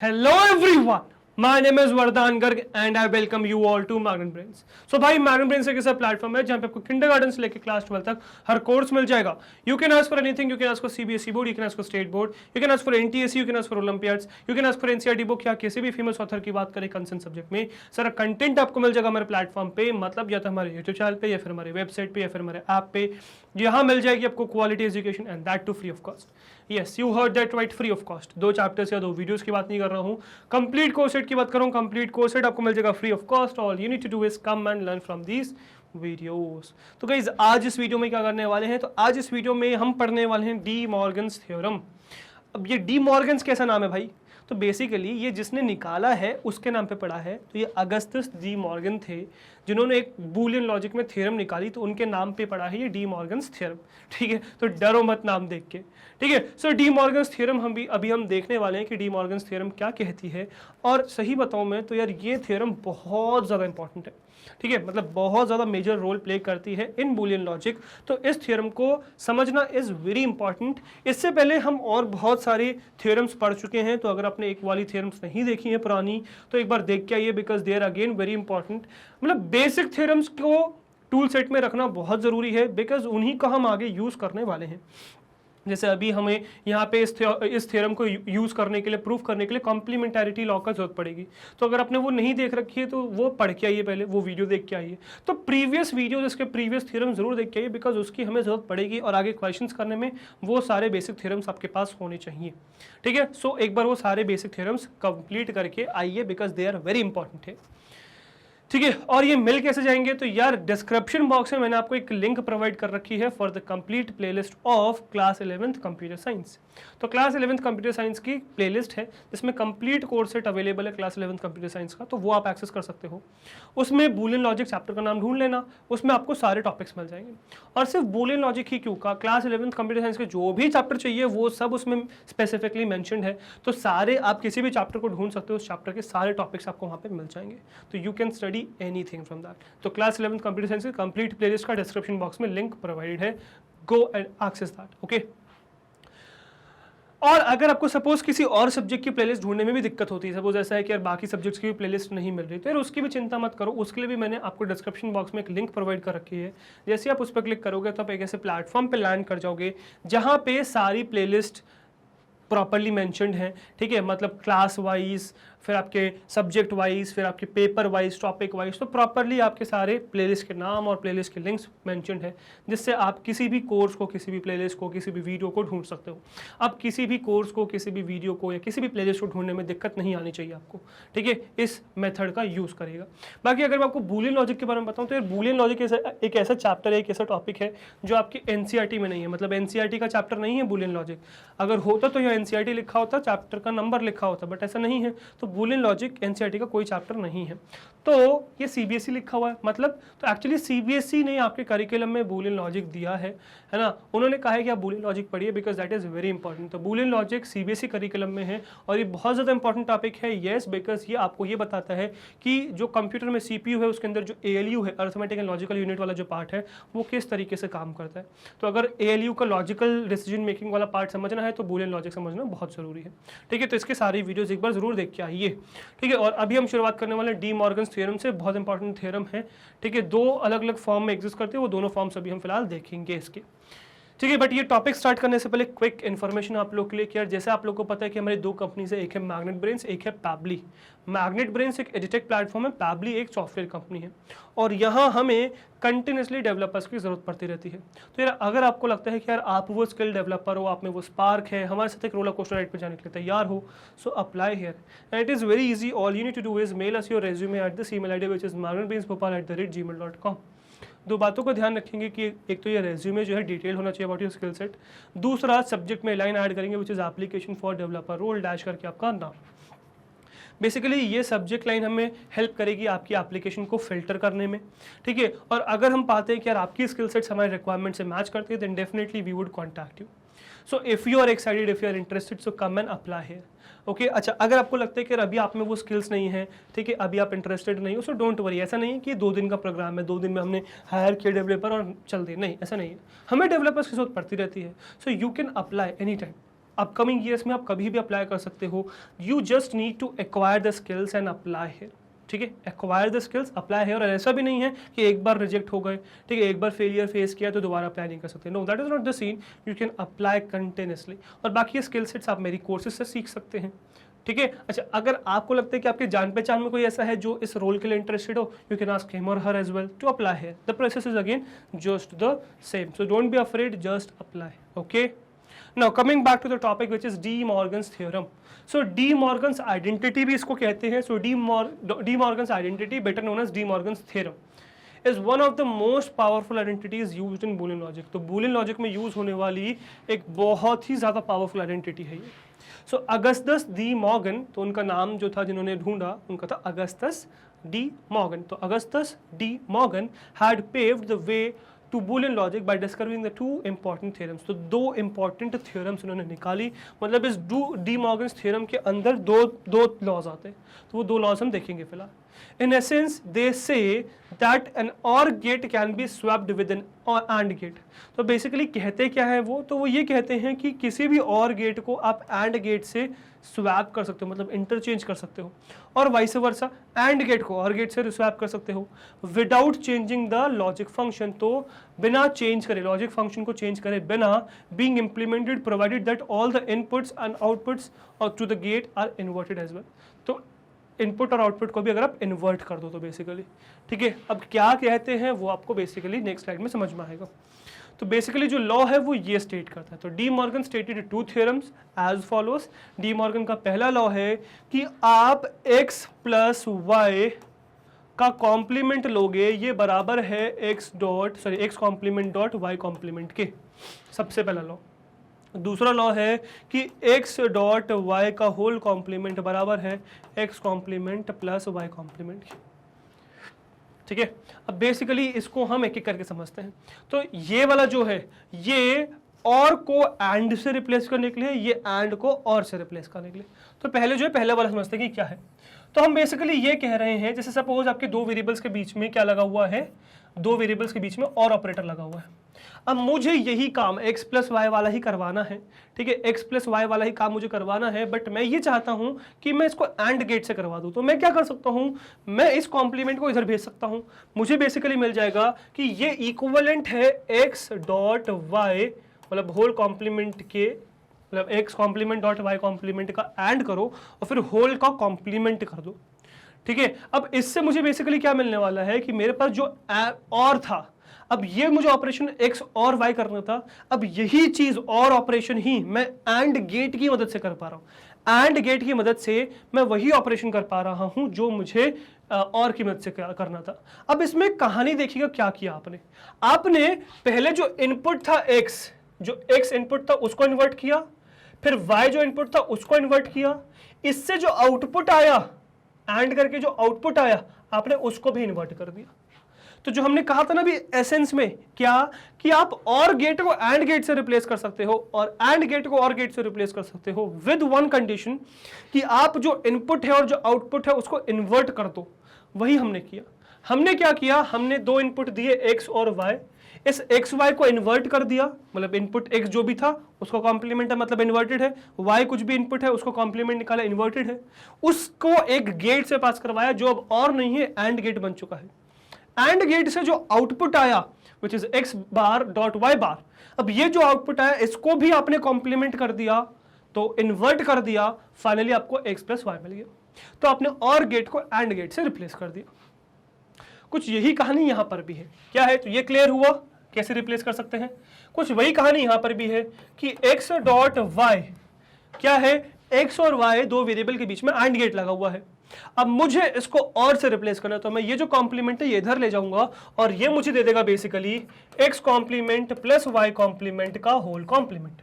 Hello everyone, my name is Vardan Garg and I welcome you all to Magnet Brains. So भाई Magnet brains एक ऐसा platform है जहां पे आपको किंडरगार्टन से लेकर क्लास 12 तक हर कोर्स मिल जाएगा। You can ask for anything, you can ask for CBSE board, you can ask for state board, you can ask for NTSC, you can ask for Olympiads, you can ask for NCERT book या किसी भी famous author की बात करें concern subject में। सारा content आपको मिल जाएगा हमारे प्लेटफॉर्म पे, मतलब या तो हमारे यूट्यूब चैनल पे या फिर हमारे वेबसाइट पे या फिर हमारे ऐप पे। यहाँ मिल जाएगी आपको quality education and that too free of cost. Yes, you heard that right, free of cost. 2 chapters या 2 वीडियोस की बात नहीं कर रहा हूँ, कंप्लीट कोर्स सेट की बात कर रहा हूँ। कंप्लीट कोर्स सेट आपको मिल जाएगा free of cost. All you need to do is come and learn from these videos. तो गाइस आज इस वीडियो में क्या करने वाले हैं, तो आज इस वीडियो में हम पढ़ने वाले हैं डी मॉर्गन्स थ्योरम। अब ये डी मॉर्गन्स कैसा नाम है भाई, तो बेसिकली ये जिसने निकाला है उसके नाम पे पड़ा है। तो ये अगस्टस डी मॉर्गन थे जिन्होंने एक बूलियन लॉजिक में थ्योरम निकाली, तो उनके नाम पे पड़ा है ये डी मॉर्गन्स थ्योरम। ठीक है, तो डरो मत नाम देख के। ठीक है, सो डी मॉर्गन्स थ्योरम अभी हम देखने वाले हैं कि डी मॉर्गन्स थ्योरम क्या कहती है। और सही बताऊं मैं तो यार ये थ्योरम बहुत ज़्यादा इंपॉर्टेंट है। ठीक है, मतलब बहुत ज़्यादा मेजर रोल प्ले करती है इन बूलियन लॉजिक। तो इस थ्योरम को समझना इज़ वेरी इंपॉर्टेंट। इससे पहले हम और बहुत सारे थ्योरम्स पढ़ चुके हैं, तो अगर आपने एक वाली थ्योरम्स नहीं देखी है पुरानी तो एक बार देख के आइए, because they are again very important. मतलब बेसिक थ्योरम्स को टूल सेट में रखना बहुत ज़रूरी है, बिकॉज उन्हीं का हम आगे यूज़ करने वाले हैं। जैसे अभी हमें यहाँ पे इस थ्योरम को यूज़ करने के लिए, प्रूफ करने के लिए कॉम्प्लीमेंटैरिटी लॉ का जरूरत पड़ेगी। तो अगर आपने वो नहीं देख रखी है तो वो पढ़ के आइए, पहले वो वीडियो देख के आइए। तो प्रीवियस वीडियो, इसके प्रीवियस थ्योरम जरूर देख के आइए, बिकॉज उसकी हमें जरूरत पड़ेगी और आगे क्वेश्चंस करने में वो सारे बेसिक थ्योरम्स आपके पास होने चाहिए। ठीक है, सो एक बार वो सारे बेसिक थ्योरम्स कंप्लीट करके आइए, because they are very important है। ठीक है, और ये मिल कैसे जाएंगे, तो यार डिस्क्रिप्शन बॉक्स में मैंने आपको एक लिंक प्रोवाइड कर रखी है for the complete playlist of class 11th computer science. तो क्लास 11th कंप्यूटर साइंस की प्लेलिस्ट है जिसमें कंप्लीट कोर्स सेट अवेलेबल है क्लास 11th कंप्यूटर साइंस का, तो वो आप एक्सेस कर सकते हो। उसमें बूलियन लॉजिक चैप्टर का नाम ढूंढ लेना, उसमें आपको सारे टॉपिक्स मिल जाएंगे। और सिर्फ बूलियन लॉजिक ही क्यों का, क्लास 11th कंप्यूटर साइंस के जो भी चैप्टर चाहिए वो सब उसमें स्पेसिफिकली मैंशनड है। तो सारे आप किसी भी चैप्टर को ढूंढ सकते हो, उस चैप्टर के सारे टॉपिक्स आपको वहाँ पे मिल जाएंगे। तो you can study anything from that. तो क्लास 11th कंप्यूटर साइंस की कंप्लीट प्लेलिस्ट का डिस्क्रिप्शन बॉक्स में लिंक प्रोवाइडेड है, go and access that. Okay, और अगर आपको सपोज किसी और सब्जेक्ट की प्लेलिस्ट ढूंढने में भी दिक्कत होती है, सपोज ऐसा है कि यार बाकी सब्जेक्ट्स की भी प्लेलिस्ट नहीं मिल रही, तो यार उसकी भी चिंता मत करो। उसके लिए भी मैंने आपको डिस्क्रिप्शन बॉक्स में एक लिंक प्रोवाइड कर रखी है। जैसे आप उस पर क्लिक करोगे तो आप एक ऐसे प्लेटफॉर्म पे लैंड कर जाओगे जहाँ पे सारी प्लेलिस्ट प्रॉपरली मैंशनड है। ठीक है, मतलब क्लास वाइज, फिर आपके सब्जेक्ट वाइज, फिर आपके पेपर वाइज, टॉपिक वाइज, तो प्रॉपरली आपके सारे प्लेलिस्ट के नाम और प्लेलिस्ट के लिंक्स मेंशन्ड है, जिससे आप किसी भी कोर्स को, किसी भी प्लेलिस्ट को, किसी भी वीडियो को ढूंढ सकते हो। आप किसी भी कोर्स को, किसी भी वीडियो को या किसी भी प्लेलिस्ट को ढूंढने में दिक्कत नहीं आनी चाहिए आपको। ठीक है, इस मेथड का यूज़ करेगा। बाकी अगर मैं आपको बूलियन लॉजिक के बारे में बताऊँ तो यार बूलियन लॉजिक एक ऐसा चैप्टर है, एक ऐसा टॉपिक है जो आपकी एनसीईआरटी में नहीं है। मतलब एनसीईआरटी का चैप्टर नहीं है बूलियन लॉजिक। अगर होता तो यह एनसीईआरटी लिखा होता, चैप्टर का नंबर लिखा होता, बट ऐसा नहीं है। तो बूलियन लॉजिक एनसीईआरटी का कोई चैप्टर नहीं है। तो ये सीबीएसई लिखा हुआ है, मतलब तो एक्चुअली सीबीएसई ने आपके करिकुलम में बूलियन लॉजिक दिया है ना। उन्होंने कहा है कि आप बूलियन लॉजिक पढ़िए, because that is very important. तो बूलियन लॉजिक सीबीएसई करिकुलम में है और ये बहुत ज़्यादा इंपॉर्टेंट टॉपिक है। येस, बिकॉज ये आपको ये बताता है कि जो कंप्यूटर में सीपीयू है उसके अंदर जो एएलयू है, अर्थमेटिक एंड लॉजिकल यूनिट वाला जो पार्ट है, वो किस तरीके से काम करता है। तो अगर एएलयू का लॉजिकल डिसीजन मेकिंग वाला पार्ट समझना है तो बूलियन लॉजिक समझना बहुत ज़रूरी है। ठीक है, तो इसके सारी वीडियोज़ एक बार ज़रूर देख के आइए। ठीक है, और अभी हम शुरुआत करने वाले डी मॉर्गन्स थ्योरम से। बहुत इंपॉर्टेंट थ्योरम है। ठीक है, 2 अलग अलग फॉर्म में एग्जिस्ट करते हैं, वो दोनों फॉर्म्स अभी हम फिलहाल देखेंगे इसके। ठीक है, बट ये टॉपिक स्टार्ट करने से पहले क्विक इन्फॉर्मेशन आप लोग के लिए कि यार जैसे आप लोग को पता है कि हमारी 2 कंपनीज है, एक है मैग्नेट ब्रेन्स, एक है पैबली। मैग्नेट ब्रेन्स एक एडिटेक प्लेटफॉर्म है, पैबली एक सॉफ्टवेयर कंपनी है, और यहाँ हमें कंटिन्यूसली डेवलपर्स की जरूरत पड़ती रहती है। तो यार अगर आपको लगता है कि यार आप वो स्किल डेवलपर हो, आप में वो स्पार्क है, हमारे साथ एक रोलर कोस्टर राइड पर जाने के लिए तैयार हो, so apply here and it is very easy. All you need to do is mail us your resume at this email ID which is magnetbrainsbhopal@gmail.com। 2 बातों को ध्यान रखेंगे कि एक तो ये रेज्यूमे जो है डिटेल होना चाहिए अबाउट योर स्किल सेट, दूसरा सब्जेक्ट में लाइन ऐड करेंगे which is application for developer role dash करके आपका नाम। बेसिकली ये सब्जेक्ट लाइन हमें हेल्प करेगी आपकी एप्लीकेशन को फिल्टर करने में। ठीक है, और अगर हम पाते हैं कि यार आपकी स्किल सेट्स हमारे रिक्वायरमेंट से मैच करती है, then definitely we would contact you. So if you are excited, if you are interested, so come and apply here. Okay, अच्छा अगर आपको लगता है कि अभी आप में वो स्किल्स नहीं है, ठीक है, अभी आप इंटरेस्टेड नहीं हो, सो डोंट वरी। ऐसा नहीं है कि 2 दिन का प्रोग्राम है, 2 दिन में हमने हायर किया डेवलपर और चल दिए, नहीं, ऐसा नहीं है। हमें डेवलपर्स की जरूरत पड़ती रहती है। So you can apply any time. Upcoming years में आप कभी भी अप्लाई कर सकते हो। You just need to acquire the skills and apply है, ठीक है, एक्वायर द स्किल्स, अप्लाई है। और ऐसा भी नहीं है कि एक बार रिजेक्ट हो गए, ठीक है, एक बार फेलियर फेस किया तो दोबारा अप्लाई नहीं कर सकते। No, that is not the scene, you can apply continuously. और बाकी स्किल सेट्स आप मेरी कोर्सेज से सीख सकते हैं, ठीक है। अच्छा, अगर आपको लगता है कि आपके जान पहचान में कोई ऐसा है जो इस रोल के लिए इंटरेस्टेड हो, यू कैन आस्क हिम और हर एज वेल टू अप्लाई है। The process is again just the same, so don't be afraid, just apply, okay. Now coming back to the topic which is De Morgan's theorem. So De Morgan's identity भी इसको कहते हैं। So De Morgan's identity, better known as De Morgan's theorem, is one of the most powerful identities used in Boolean logic. तो Boolean logic में use होने वाली एक बहुत ही ज़्यादा पावरफुल आइडेंटिटी है ये। So Augustus De Morgan, तो उनका नाम जो था जिन्होंने ढूंढा उनका था Augustus De Morgan। तो Augustus De Morgan had paved the way to Boolean logic by discovering the two important theorems। तो दो important theorems उन्होंने निकाली, मतलब इस डी मॉर्गन्स थ्योरम के अंदर दो लॉज आते हैं, तो वो दो लॉज हम देखेंगे फिलहाल। In essence, they say that an OR gate can be swapped with an AND gate। तो बेसिकली कहते क्या है वो, तो वो ये कहते हैं कि किसी भी OR गेट को आप AND गेट से स्वैप कर सकते हो, मतलब इंटरचेंज कर सकते हो, और वाइस वर्सा AND गेट को OR गेट से स्वैप कर सकते हो without changing the logic function. तो बिना चेंज करे, लॉजिक फंक्शन को चेंज करे बिना, being implemented provided that all the inputs and outputs to the gate are inverted as well. तो इनपुट और आउटपुट को भी अगर आप इन्वर्ट कर दो तो बेसिकली, ठीक है। अब क्या कहते हैं वो आपको बेसिकली नेक्स्ट स्लाइड में समझ में आएगा। तो बेसिकली जो लॉ है वो ये स्टेट करता है। तो De Morgan stated two theorems as follows. De Morgan का पहला लॉ है कि आप x प्लस वाई का कॉम्प्लीमेंट लोगे, ये बराबर है x complement dot y complement के, सबसे पहला लॉ। दूसरा लॉ है कि x डॉट वाई का होल कॉम्प्लीमेंट बराबर है x complement plus y complement की, ठीक है। अब बेसिकली इसको हम एक एक करके समझते हैं। तो ये वाला जो है ये और को एंड से रिप्लेस करने के लिए, ये एंड को और से रिप्लेस करने के लिए। तो पहले जो है पहले वाला समझते हैं कि क्या है। तो हम बेसिकली ये कह रहे हैं, जैसे सपोज आपके दो वेरिएबल्स के बीच में क्या लगा हुआ है, दो वेरिएबल्स के बीच में और ऑपरेटर लगा हुआ है। अब मुझे यही काम x प्लस वाई वाला ही करवाना है, ठीक है, x प्लस वाई वाला ही काम मुझे करवाना है, बट मैं ये चाहता हूं कि मैं इसको एंड गेट से करवा दूं। तो मैं क्या कर सकता हूं, मैं इस कॉम्प्लीमेंट को इधर भेज सकता हूं, मुझे बेसिकली मिल जाएगा कि ये इक्विवेलेंट है x डॉट वाई, मतलब होल कॉम्प्लीमेंट के, मतलब x complement dot y complement का एंड करो और फिर होल का कॉम्प्लीमेंट कर दो, ठीक है। अब इससे मुझे बेसिकली क्या मिलने वाला है कि मेरे पास जो और था, अब ये मुझे ऑपरेशन x और y करना था, अब यही चीज और ऑपरेशन ही मैं एंड गेट की मदद से कर पा रहा हूं। एंड गेट की मदद से मैं वही ऑपरेशन कर पा रहा हूं जो मुझे और की मदद से करना था। अब इसमें कहानी देखिएगा क्या किया आपने। आपने पहले जो इनपुट था x, जो x इनपुट था उसको इन्वर्ट किया, फिर y जो इनपुट था उसको इन्वर्ट किया, इससे जो आउटपुट आया, एंड करके जो आउटपुट आया आपने उसको भी इन्वर्ट कर दिया। तो जो हमने कहा था ना भी एसेंस में क्या, कि आप और गेट को एंड गेट से रिप्लेस कर सकते हो और एंड गेट को और गेट से रिप्लेस कर सकते हो विद वन कंडीशन कि आप जो इनपुट है और जो आउटपुट है उसको इन्वर्ट कर दो। वही हमने किया। हमने क्या किया, हमने दो इनपुट दिए x और y, इस x y को इन्वर्ट कर दिया, मतलब इनपुट x जो भी था उसको कॉम्प्लीमेंट है, मतलब इन्वर्टेड है, y कुछ भी इनपुट है उसको कॉम्प्लीमेंट निकाला, इन्वर्टेड है, उसको एक गेट से पास करवाया जो अब और नहीं है, एंड गेट बन चुका है। एंड गेट से जो आउटपुट आया विच is x bar dot y बार, अब ये जो आउटपुट आया इसको भी आपने कॉम्प्लीमेंट कर दिया, तो इन्वर्ट कर दिया, फाइनली आपको x प्लस वाई मिल गया। तो आपने और गेट को एंड गेट से रिप्लेस कर दिया। कुछ यही कहानी यहां पर भी है। क्या है, तो ये क्लियर हुआ कैसे रिप्लेस कर सकते हैं। कुछ वही कहानी यहां पर भी है कि x डॉट वाई क्या है, x और y दो वेरिएबल के बीच में एंड गेट लगा हुआ है। अब मुझे इसको और से रिप्लेस करना है, तो मैं ये जो कॉम्प्लीमेंट है ये इधर ले जाऊंगा और ये मुझे दे देगा basically x complement plus y complement का होल कॉम्प्लीमेंट।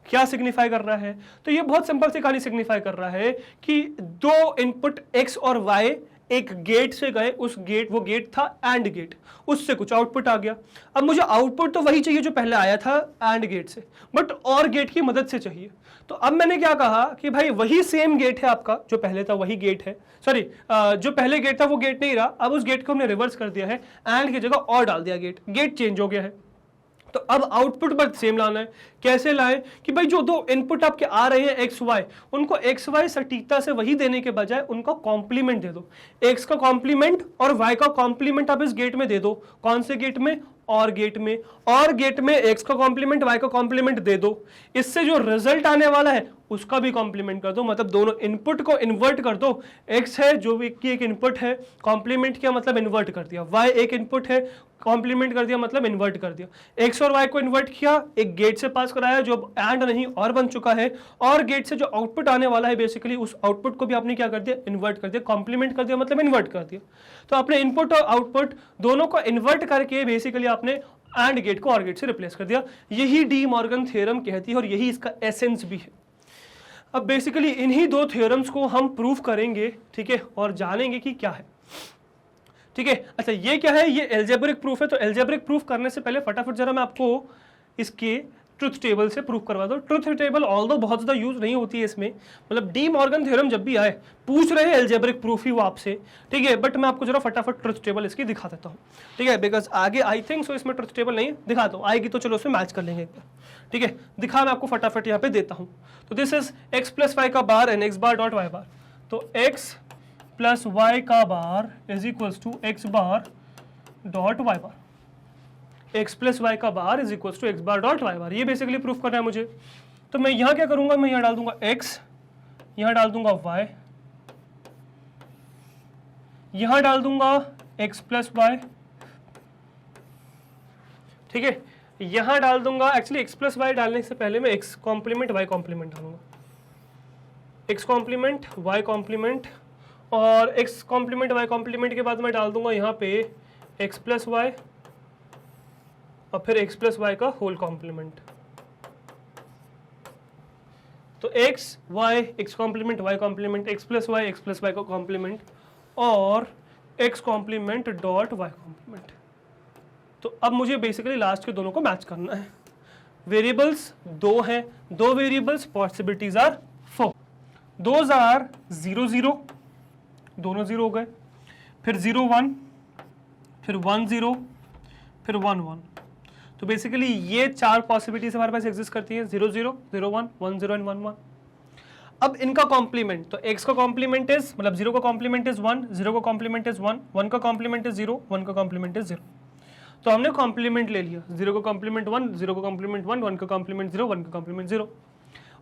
क्या सिग्निफाई कर रहा है, तो ये बहुत सिंपल सी कहानी सिग्निफाई कर रहा है कि दो इनपुट x और y एक गेट से गए, उस गेट, वो गेट था एंड गेट, उससे कुछ आउटपुट आ गया। अब मुझे आउटपुट तो वही चाहिए जो पहले आया था एंड गेट से, बट और गेट की मदद से चाहिए। तो अब मैंने क्या कहा कि भाई वही सेम गेट है आपका, जो पहले था वही गेट है, सॉरी जो पहले गेट था वो गेट नहीं रहा, अब उस गेट को हमने रिवर्स कर दिया है, एंड की जगह और डाल दिया, गेट चेंज हो गया है। तो अब आउटपुट बस सेम लाना है। कैसे लाएं कि भाई जो दो इनपुट आपके आ रहे हैं एक्स वाई, उनको एक्स वाई सटीकता से वही देने के बजाय उनका कॉम्प्लीमेंट दे दो। एक्स का कॉम्प्लीमेंट और वाई का कॉम्प्लीमेंट आप इस गेट में दे दो। कौन से गेट में? और गेट में। और गेट में एक्स का कॉम्प्लीमेंट वाई का कॉम्प्लीमेंट दे दो। इससे जो रिजल्ट आने वाला है उसका भी कॉम्प्लीमेंट कर दो, मतलब दोनों इनपुट को इन्वर्ट कर दो। एक्स है जो भी की एक इनपुट है, कॉम्प्लीमेंट किया मतलब इन्वर्ट कर दिया। वाई एक इनपुट है, कॉम्प्लीमेंट कर दिया मतलब इन्वर्ट कर दिया। एक्स और वाई को इन्वर्ट किया, एक गेट से पास कराया जो अब एंड नहीं और बन चुका है, और गेट से जो आउटपुट आने वाला है बेसिकली उस आउटपुट को भी आपने क्या कर दिया? इन्वर्ट कर दिया। कॉम्प्लीमेंट कर दिया मतलब इन्वर्ट कर दिया। तो आपने इनपुट और आउटपुट दोनों को इन्वर्ट करके बेसिकली आपने एंड गेट को और गेट से रिप्लेस कर दिया। यही डी मॉर्गन थ्योरम कहती है और यही इसका एसेंस भी है। अब बेसिकली इन्हीं दो थ्योरम्स को हम प्रूव करेंगे, ठीक है, और जानेंगे कि क्या है, ठीक है। अच्छा ये क्या है? ये एल्जेब्रिक प्रूफ है। तो एल्जेब्रिक प्रूफ करने से पहले फटाफट जरा मैं आपको इसके ट्रुथ टेबल से प्रूफ करवा दो। ट्रुथ टेबल ऑल्दो बहुत ज़्यादा यूज नहीं होती है इसमें, मतलब डी मॉर्गन थ्योरम जब भी आए पूछ रहे हैं एल्जेब्रिक प्रूफ ही वो आपसे, ठीक है, बट मैं आपको जरा फटाफट ट्रुथ टेबल इसकी दिखा देता हूँ, ठीक है, बिकॉज आगे आई थिंक सो इसमें ट्रुथ टेबल नहीं दिखा दो, आएगी तो चलो उसमें मैच कर लेंगे एक बार, ठीक है। दिखा मैं आपको फटाफट यहाँ पे देता हूँ। तो this is x plus Y का bar and X bar dot Y bar. तो एक्स प्लस वाई का bar is equals to x bar dot Y bar. X plus Y का bar is equals to x bar dot Y bar. ये basically proof करना है मुझे। तो मैं यहाँ क्या करूंगा? मैं यहाँ डाल दूंगा एक्स, यहाँ डाल दूंगा वाई, यहाँ डाल दूंगा एक्स प्लस वाई, ठीक है, यहाँ डाल दूंगा, एक्चुअली एक्स प्लस वाई डालने से पहले मैं एक्स कॉम्प्लीमेंट वाई कॉम्प्लीमेंट डालूंगा। एक्स कॉम्प्लीमेंट वाई कॉम्प्लीमेंट, और एक्स कॉम्प्लीमेंट वाई कॉम्प्लीमेंट के बाद मैं डाल दूंगा यहाँ पे एक्स प्लस वाई और फिर एक्स प्लस वाई का होल कॉम्प्लीमेंट। तो x y x complement y complement, x plus Y का कॉम्प्लीमेंट और x complement dot y complement. तो अब मुझे बेसिकली लास्ट के दोनों को मैच करना है। वेरिएबल्स दो हैं, दो variables, possibilities are 4। Those are 0 0, दोनों 0 हो गए, फिर 0 1, फिर 1 0, फिर 1 1। तो बेसिकली ये चार पॉसिबिलिटीज हमारे पास एग्जिस्ट करती हैं, 0 0, 0 1, 1 0 एंड 1 1। अब इनका कॉम्प्लीमेंट, तो x का कॉम्प्लीमेंट इज, मतलब 0 का कॉम्प्लीमेंट इज 1, 0 का कॉम्प्लीमेंट इज 1, 1 का कॉम्प्लीमेंट इज 0, 1 का कॉम्प्लीमेंट इज 0। तो हमने कॉम्प्लीमेंट ले लिया, 0 का कॉम्प्लीमेंट 1, 0 का कॉम्प्लीमेंट 1, 1 का कॉम्प्लीमेंट 0, 1 का कॉम्प्लीमेंट 0।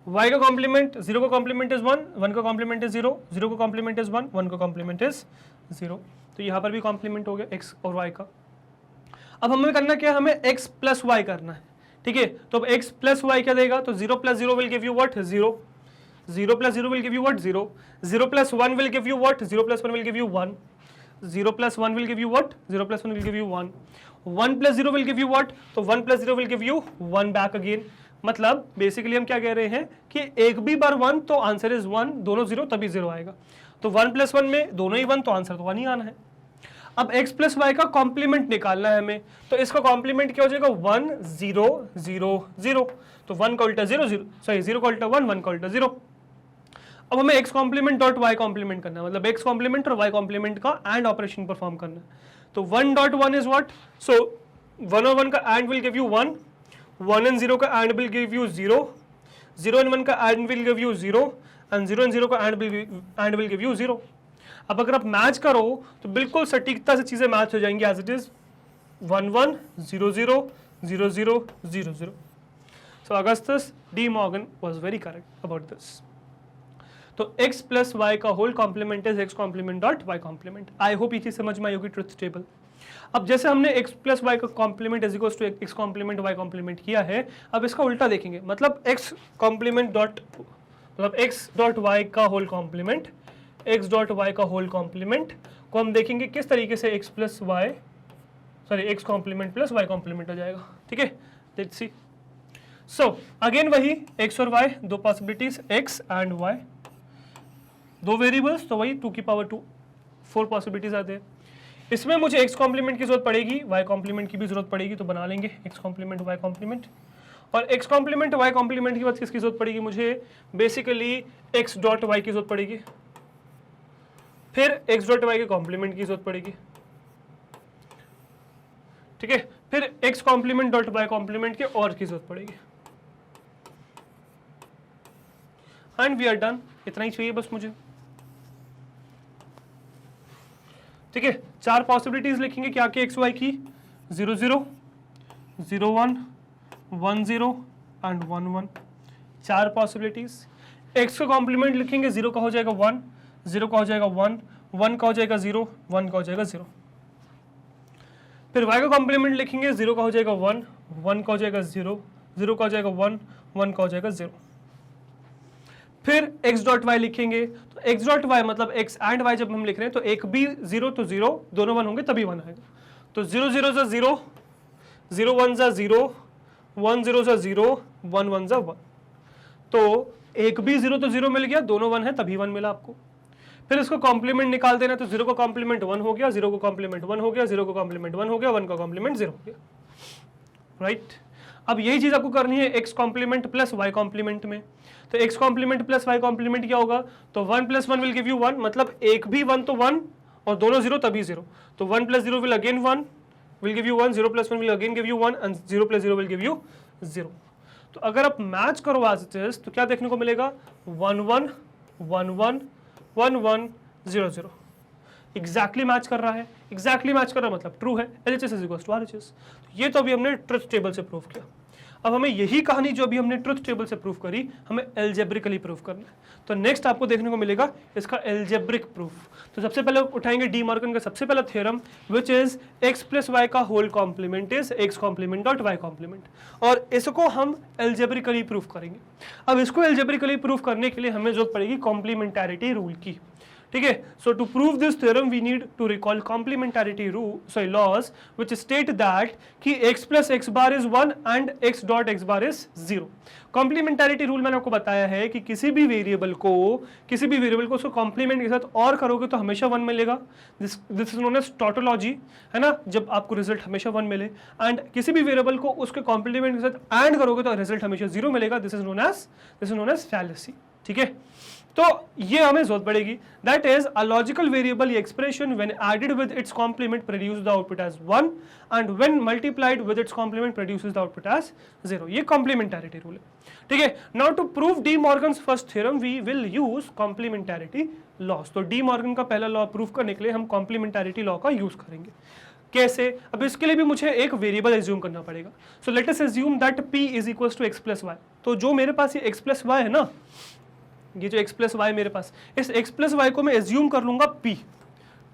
y का कॉम्प्लीमेंट, 0 का कॉम्प्लीमेंट इज 1, 1 का कॉम्प्लीमेंट इज 0, 0 का कॉम्प्लीमेंट इज 1, 1 का कॉम्प्लीमेंट इज 0। तो यहाँ पर भी कॉम्प्लीमेंट हो गया x और y का। अब हमें करना क्या है? हमें x प्लस y करना है, ठीक है। तो अब x प्लस y क्या देगा? तो 0 plus 0 will give you what? 0। 0 plus 0 will give you what? 0। 0 plus 1 will give you what? 0 plus 1 will give you 1। 0 plus 1 will give you what? 0 plus 1 will give you 1। 1 plus 0 will give you what? तो 1 plus 0 will give you 1 back again. मतलब basically हम क्या कह रहे हैं कि एक भी बार 1 तो आंसर इज 1, दोनों 0 तभी 0 आएगा। तो 1 प्लस 1 में दोनों ही 1 तो आंसर तो 1 ही आना है। अब x प्लस वाई का कॉम्प्लीमेंट निकालना है हमें, तो इसका कॉम्प्लीमेंट क्या हो जाएगा? 1 0 0 0। तो 1 का उल्टा 0 0, सॉरी 0 का उल्टा 1, 1 का उल्टा 0। अब हमें x complement dot y complement करना है, मतलब x कॉम्प्लीमेंट और y कॉम्प्लीमेंट का एंड ऑपरेशन परफॉर्म करना है। तो 1 डॉट 1 इज व्हाट? सो 1 और 1 का and will give you 1, 1 and 0 का and will give you 0, 0 and 1 का and will give you 0 and 0 and 0 का एंड विल गिव यू 0। अब अगर आप मैच करो तो बिल्कुल सटीकता से चीजें मैच हो जाएंगी as it is 1 1 0 0 0 0 0 0। So Augustus De Morgan was very correct about this. तो x प्लस वाई का whole complement is x complement dot y complement. I hope ये चीज समझ में आई होगी ट्रुथ टेबल। अब जैसे हमने x प्लस वाई का complement is equals to x complement y complement किया है, अब इसका उल्टा देखेंगे, मतलब x कॉम्प्लीमेंट डॉट, मतलब x डॉट वाई का whole complement, x dot y का होल कॉम्प्लीमेंट को हम देखेंगे किस तरीके से x plus y, sorry x complement plus y complement हो जाएगा, ठीक है। Let's see. सो अगेन वही x और y, दो पॉसिबिलिटीज x एंड y, दो वेरिएबल्स, तो वही 2 की पावर 2, 4 पॉसिबिलिटीज आते हैं। इसमें मुझे x कॉम्प्लीमेंट की जरूरत पड़ेगी, y कॉम्प्लीमेंट की भी जरूरत पड़ेगी, तो बना लेंगे x कॉम्प्लीमेंट y कॉम्प्लीमेंट। और x कॉम्प्लीमेंट y कॉम्प्लीमेंट के बाद किसकी जरूरत पड़ेगी मुझे? बेसिकली x डॉट y की जरूरत पड़ेगी, फिर x डॉट y के कॉम्प्लीमेंट की जरूरत पड़ेगी, ठीक है। फिर x complement dot y complement के और की जरूरत पड़ेगी, एंड वी आर डन। इतना ही चाहिए बस मुझे, ठीक है। 4 पॉसिबिलिटीज लिखेंगे क्या कि एक्स वाई की, 0 0 0 1 1 0 एंड 1 1, 4 पॉसिबिलिटीज। एक्स का कॉम्प्लीमेंट लिखेंगे, 0 का हो जाएगा 1, 0 का हो जाएगा 1, 1 का हो जाएगा 0, 1 का हो जाएगा 0। फिर y का कॉम्प्लीमेंट लिखेंगे, 0 का हो जाएगा 1, 1 का हो जाएगा 0, 0 का हो जाएगा 1, 1 का हो जाएगा 0। फिर x डॉट वाई लिखेंगे, तो x डॉट वाई मतलब x एंड y जब हम लिख रहे हैं तो एक भी 0 तो 0, दोनों 1 होंगे तभी 1 आएगा। तो 0 0 सा 0, 0 1 सा 0, 1 0 सा 0, 1 1 सा 1। तो एक भी 0 तो 0 मिल गया, दोनों 1 है तभी 1 मिला आपको। फिर इसको कॉम्प्लीमेंट निकाल देना, तो 0 का कॉम्प्लीमेंट 1 हो गया, 0 का कॉम्प्लीमेंट 1 हो गया, 0 का कॉम्प्लीमेंट 1 हो गया, 1 का कॉम्प्लीमेंट 0 हो गया, राइट। अब यही चीज आपको करनी है x complement plus y complement में। तो x complement plus y complement क्या होगा, तो 1 प्लस 1 विल गिव यू 1, मतलब एक भी 1 तो 1 और दोनों 0 तभी 0। तो 1 plus 0 will again 1 will give you 1, 0 plus 1 will again give you 1 and 0 plus 0 will give you 0। तो अगर आप मैच करो एज इट इज तो क्या देखने को मिलेगा, 1 1 1 1 1 1 0 0, एग्जैक्टली मैच कर रहा है। एग्जैक्टली मैच कर रहा है मतलब ट्रू है, LHS is equal to RHS। तो ये तो अभी हमने ट्रुथ टेबल से प्रूव किया। अब हमें यही कहानी जो अभी हमने ट्रुथ टेबल से प्रूव करी, हमें एल्जेब्रिकली प्रूव करना है। तो नेक्स्ट आपको देखने को मिलेगा इसका एल्जेब्रिक प्रूफ। तो सबसे पहले उठाएंगे डी मॉर्गन का सबसे पहला theorem, which is x plus Y का whole complement is x complement dot y complement, और इसको हम एल्जेब्रिकली प्रूफ करेंगे। अब इसको एल्जेब्रिकली प्रूफ करने के लिए हमें जरूरत पड़ेगी कॉम्प्लीमेंटारिटी रूल की, ठीक है। So to prove this theorem we need to recall complementarity laws which state that कि x plus x bar is 1 and x dot x bar is 0। Complementarity rule मैंने आपको बताया है कि किसी भी वेरिएबल को उसको कॉम्प्लीमेंट के साथ और करोगे तो हमेशा 1 मिलेगा। This is known as tautology, है ना, जब आपको रिजल्ट हमेशा 1 मिले। एंड किसी भी वेरिएबल को उसके कॉम्प्लीमेंट के साथ एंड करोगे तो रिजल्ट हमेशा 0 मिलेगा। This is known as fallacy, ठीक है। तो ये हमें जरूरत पड़ेगी, that is a logical variable expression when added with its complement produce the output as 1 and when multiplied with its complement produces the output as 0। ये कॉम्प्लीमेंटारिटी रूल है, ठीक है। Now to prove De Morgan's first theorem we will use complementarity laws. तो De Morgan का पहला law prove करने के लिए हम कॉम्प्लीमेंटारिटी लॉ का यूज करेंगे। कैसे? अब इसके लिए भी मुझे एक वेरिएबल एज्यूम करना पड़ेगा। So let us assume that p is equals to x plus Y. तो जो मेरे पास ये x प्लस वाई है ना, ये जो x प्लस वाई मेरे पास, इस x प्लस वाई को मैं एज्यूम कर लूंगा p,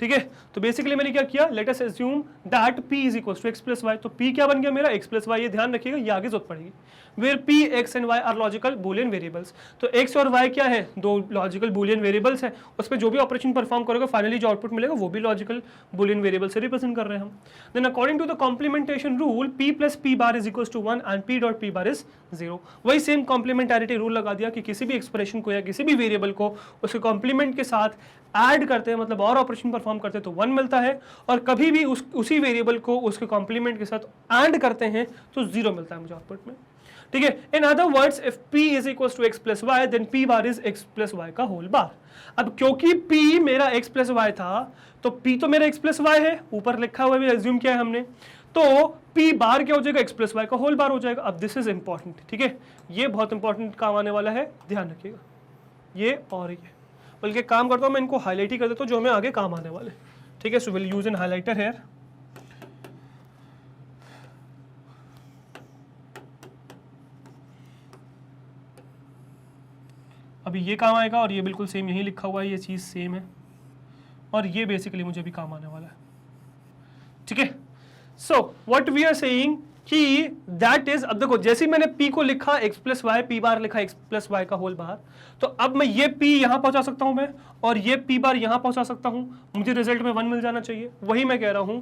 ठीक है। तो बेसिकली मैंने क्या किया, let us assume that p is equals to x plus Y. तो p क्या बन गया मेरा, x प्लस वाई। ये ध्यान रखिएगा, ये आगे जरूरत पड़ेगी। Where p x and y are logical Boolean variables. तो x और y क्या है, दो लॉजिकल बूलियन वेरिएबल्स है। उसमें जो भी ऑपरेशन परफॉर्म करोगे फाइनली जो आउटपुट मिलेगा वो भी लॉजिकल बूलियन वेरिएबल से रिप्रेजेंट कर रहे हैं हम। Then according to the complementation rule p plus p bar is equals to 1 and p dot p bar is 0। वही सेम कॉम्प्लीमेंटारिटी रूल लगा दिया कि किसी भी एक्सप्रेशन को या किसी भी वेरिएबल को उसके कॉम्प्लीमेंट के साथ ऐड करते हैं, मतलब और ऑपरेशन परफॉर्म करते हैं तो 1 मिलता है, और कभी भी उसी वेरिएबल को उसके कॉम्प्लीमेंट के साथ ऐड करते हैं तो 0 मिलता है मुझे आउटपुट में, ठीक है। In other words if p is equals to x plus y then p bar is x plus Y का होल बार। अब क्योंकि p मेरा x प्लस वाई था तो p तो मेरा x प्लस वाई है, ऊपर लिखा हुआ भी एज्यूम किया है हमने, तो p बार क्या हो जाएगा, x प्लस वाई का होल बार हो जाएगा। अब दिस इज इंपॉर्टेंट, ठीक है, ये बहुत इंपॉर्टेंट काम आने वाला है, ध्यान रखिएगा। ये और ये बल्कि काम करता हूँ मैं इनको हाईलाइट ही कर देता हूँ जो हमें आगे काम आने वाले, ठीक है। So will use an highlighter here. अभी ये काम आएगा और ये बिल्कुल सेम यही लिखा हुआ है, ये चीज़ सेम है, और ये बेसिकली मुझे भी काम आने वाला है, ठीक है। So what we are saying कि दैट इज, अब देखो जैसे मैंने p को लिखा x plus Y, p bar लिखा x प्लस वाई का होल बार, तो अब मैं ये p यहां पहुंचा सकता हूं मैं, और ये p बार यहां पहुंचा सकता हूं, मुझे रिजल्ट में 1 मिल जाना चाहिए। वही मैं कह रहा हूं,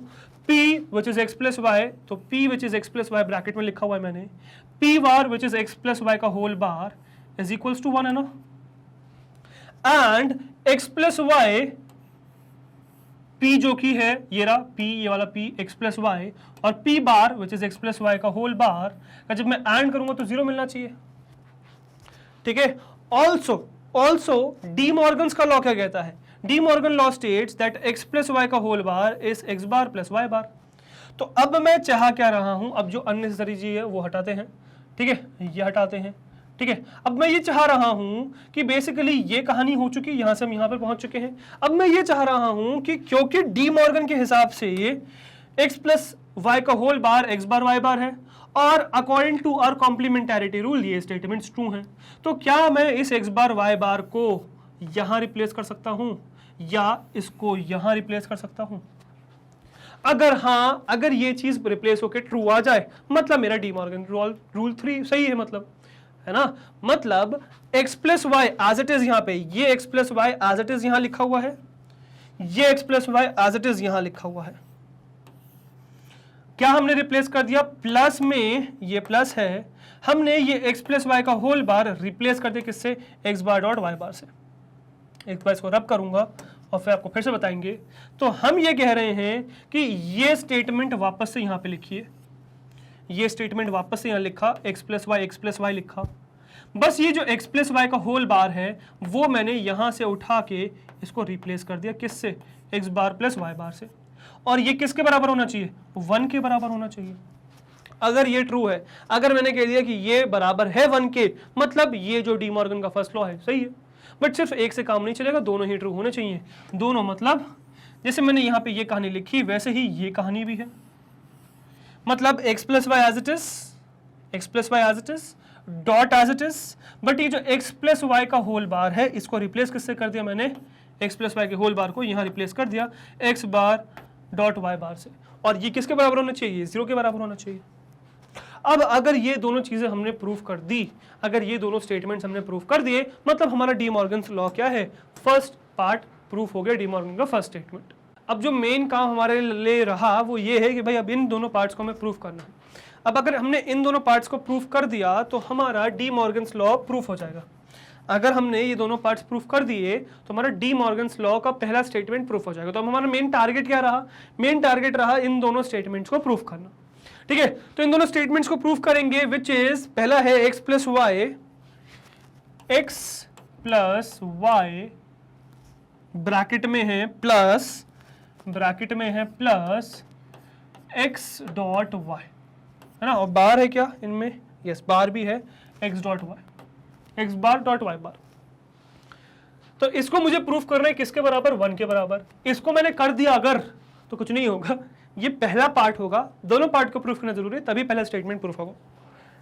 p which is x plus Y, तो p which is x plus Y bracket में लिखा हुआ है मैंने, p bar which is x plus Y का whole bar is equals to 1 है ना, and x plus Y p जो की है ये रहा p, ये वाला p x प्लस वाई, और p bar which is x plus Y का होल बार का जब मैं एंड करूंगा तो 0 मिलना चाहिए, ठीक है। ऑल्सो डी मॉर्गन्स का लॉ क्या कहता है, De Morgan law states that x plus Y का whole bar is x bar plus Y bar. तो अब मैं चाह क्या रहा हूं, अब जो अननेसेसरी चीज है वो हटाते हैं, ठीक है, ये हटाते हैं, ठीक है। अब मैं ये चाह रहा हूं कि बेसिकली ये कहानी हो चुकी, यहां से हम यहां पर पहुंच चुके हैं। अब मैं ये चाह रहा हूं कि क्योंकि डी मॉर्गन के हिसाब से एक्स प्लस वाई का whole bar x bar Y बार है और अकॉर्डिंग टू आवर कॉम्प्लीमेंटैरिटी रूल ये स्टेटमेंट्स ट्रू हैं, तो क्या मैं इस एक्स बार वाई बार को यहां रिप्लेस कर सकता हूं या इसको यहां रिप्लेस कर सकता हूं? अगर हाँ, अगर ये चीज रिप्लेस होकर ट्रू आ जाए मतलब मेरा डी मॉर्गन रूल 3 सही है, मतलब है ना। मतलब x plus y as it is, यहां पे ये x plus y as it is यहां लिखा हुआ है, ये x plus y as it is यहां लिखा हुआ है। क्या हमने रिप्लेस कर दिया? प्लस में ये प्लस है, हमने ये x प्लस वाई का होल बार रिप्लेस कर दिया किससे? x bar dot y bar से। एक बार इसको रब करूंगा और फिर आपको फिर से बताएंगे। तो हम ये कह रहे हैं कि ये स्टेटमेंट वापस से यहां पे लिखिए, ये स्टेटमेंट वापस से यहां लिखा, x प्लस वाई लिखा। बस ये जो x प्लस वाई का होल बार है वो मैंने यहां से उठा के इसको रिप्लेस कर दिया किससे? x बार प्लस वाई बार से। और ये किसके बराबर होना चाहिए? 1 के बराबर होना चाहिए। अगर ये ट्रू है, अगर मैंने कह दिया कि ये बराबर है 1 के, मतलब ये जो डी मॉर्गन का फर्स्ट लॉ है सही है। बट सिर्फ एक से काम नहीं चलेगा, दोनों ही ट्रू होने चाहिए। दोनों मतलब जैसे मैंने यहां पे ये कहानी लिखी वैसे ही ये कहानी भी है। मतलब x plus y as it is, x plus y as it is dot as it is, but ये जो x प्लस वाई का होल बार है इसको रिप्लेस किससे कर दिया मैंने? x प्लस वाई के होल बार को यहां रिप्लेस कर दिया x bar dot y bar से। और ये किसके बराबर होना चाहिए? 0 के बराबर होना चाहिए। अब अगर ये दोनों चीजें हमने प्रूफ कर दी, अगर ये दोनों स्टेटमेंट्स हमने प्रूफ कर दिए, मतलब हमारा डी मॉर्गन्स लॉ क्या है? फर्स्ट पार्ट प्रूफ हो गया, डी मॉर्गन का फर्स्ट स्टेटमेंट। अब जो मेन काम हमारे लिए रहा वो ये है कि भाई अब इन दोनों पार्ट्स को हमें प्रूफ करना है। अब अगर हमने इन दोनों पार्ट्स को प्रूफ कर दिया तो हमारा डी मॉर्गन्स लॉ प्रूफ हो जाएगा। अगर हमने ये दोनों पार्ट्स प्रूफ कर दिए तो हमारा डी मॉर्गन्स लॉ का पहला स्टेटमेंट प्रूफ हो जाएगा। तो अब हमारा मेन टारगेट क्या रहा? मेन टारगेट रहा इन दोनों स्टेटमेंट्स को प्रूफ करना, ठीक है। तो इन दोनों स्टेटमेंट्स को प्रूफ करेंगे, विच इज पहला है x प्लस वाई ब्रैकेट में है प्लस x डॉट वाई, है ना। और बार है क्या इनमें? यस, बार भी है x dot Y, x bar dot Y bar. तो इसको मुझे प्रूफ करना है किसके बराबर? 1 के बराबर। इसको मैंने कर दिया अगर, तो कुछ नहीं होगा, ये पहला पार्ट होगा। दोनों पार्ट को प्रूफ करना जरूरी है, तभी पहला स्टेटमेंट प्रूफ होगा।